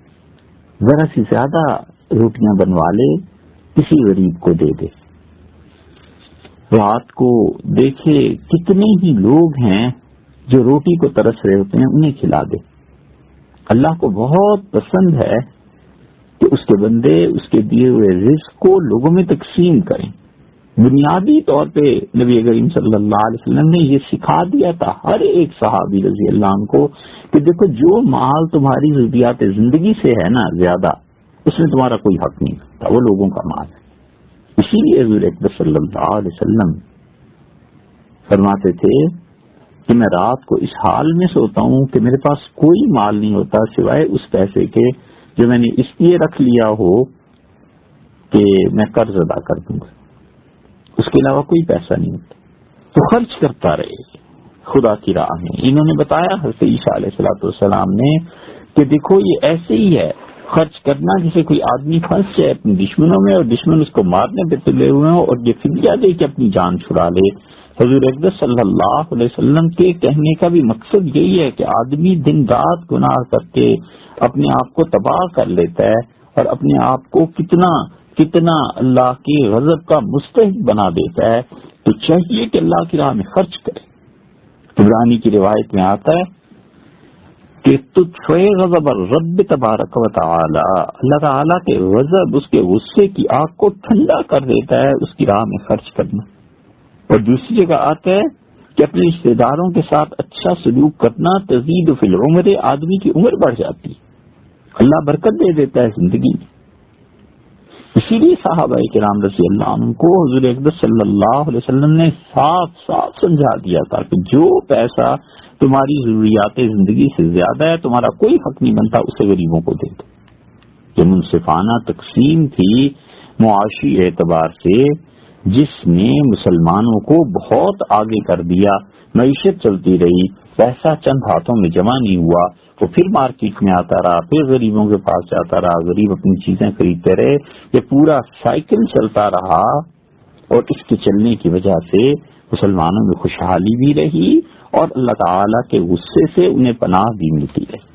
ذرا سی زیادہ روٹیاں بنوا لے، کسی غریب کو دے دے۔ رات کو دیکھے کتنے ہی لوگ ہیں جو روٹی کو ترس رہے ہوتے ہیں، انہیں کھلا دے۔ اللہ کو بہت پسند ہے کہ اس کے بندے اس کے دیے ہوئے رزق کو لوگوں میں تقسیم کریں۔ بنیادی طور پہ نبی کریم صلی اللہ علیہ وسلم نے یہ سکھا دیا تھا ہر ایک صحابی رضی اللہ عنہ کو کہ دیکھو جو مال تمہاری ضروریات زندگی سے ہے نا زیادہ، اس میں تمہارا کوئی حق نہیں ہوتا، وہ لوگوں کا مال ہے۔ اسی لیے حضور اکبر صلی اللہ علیہ وسلم فرماتے تھے کہ میں رات کو اس حال میں سوتا ہوں کہ میرے پاس کوئی مال نہیں ہوتا سوائے اس پیسے کے جو میں نے اس لیے رکھ لیا ہو کہ میں قرض ادا کر دوں گا، اس کے علاوہ کوئی پیسہ نہیں ہوتا، تو خرچ کرتا رہے خدا کی راہ میں۔ انہوں نے بتایا حضرت عیسیٰ علیہ السلام نے کہ دیکھو یہ ایسے ہی ہے خرچ کرنا، جسے کوئی آدمی پھنس جائے اپنے دشمنوں میں اور دشمن اس کو مارنے پہ تلے ہوئے ہوں اور یہ فدیہ دے کے اپنی جان چھڑا لے۔ حضور اقدس صلی اللہ علیہ وسلم کے کہنے کا بھی مقصد یہی ہے کہ آدمی دن رات گناہ کر کے اپنے آپ کو تباہ کر لیتا ہے اور اپنے آپ کو کتنا اللہ کی غضب کا مستحق بنا دیتا ہے، تو چاہیے کہ اللہ کی راہ میں خرچ کرے۔ عبرانی کی روایت میں آتا ہے کہ تطفئ غضب الرب تبارک و تعالی، اللہ تعالیٰ کے غضب، اس کے غصے کی آگ کو ٹھنڈا کر دیتا ہے اس کی راہ میں خرچ کرنا۔ اور دوسری جگہ آتا ہے کہ اپنے رشتے داروں کے ساتھ اچھا سلوک کرنا تزید فی العمر، آدمی کی عمر بڑھ جاتی ہے، اللہ برکت دے دیتا ہے زندگی میں۔ اسی لیے صحابہ کرام رضی اللہ عنہ کو حضور اقدس صلی اللہ علیہ وسلم نے صاف سمجھا دیا تھا کہ جو پیسہ تمہاری ضروریات زندگی سے زیادہ ہے تمہارا کوئی حق نہیں بنتا، اسے غریبوں کو دے دو۔ یہ منصفانہ تقسیم تھی معاشی اعتبار سے، جس نے مسلمانوں کو بہت آگے کر دیا۔ معیشت چلتی رہی، پیسہ چند ہاتھوں میں جمع نہیں ہوا، وہ پھر مارکیٹ میں آتا رہا، پھر غریبوں کے پاس جاتا رہا، غریب اپنی چیزیں خریدتے رہے، یہ پورا سائیکل چلتا رہا، اور اس کے چلنے کی وجہ سے مسلمانوں میں خوشحالی بھی رہی اور اللہ تعالیٰ کے غصے سے انہیں پناہ بھی ملتی رہی۔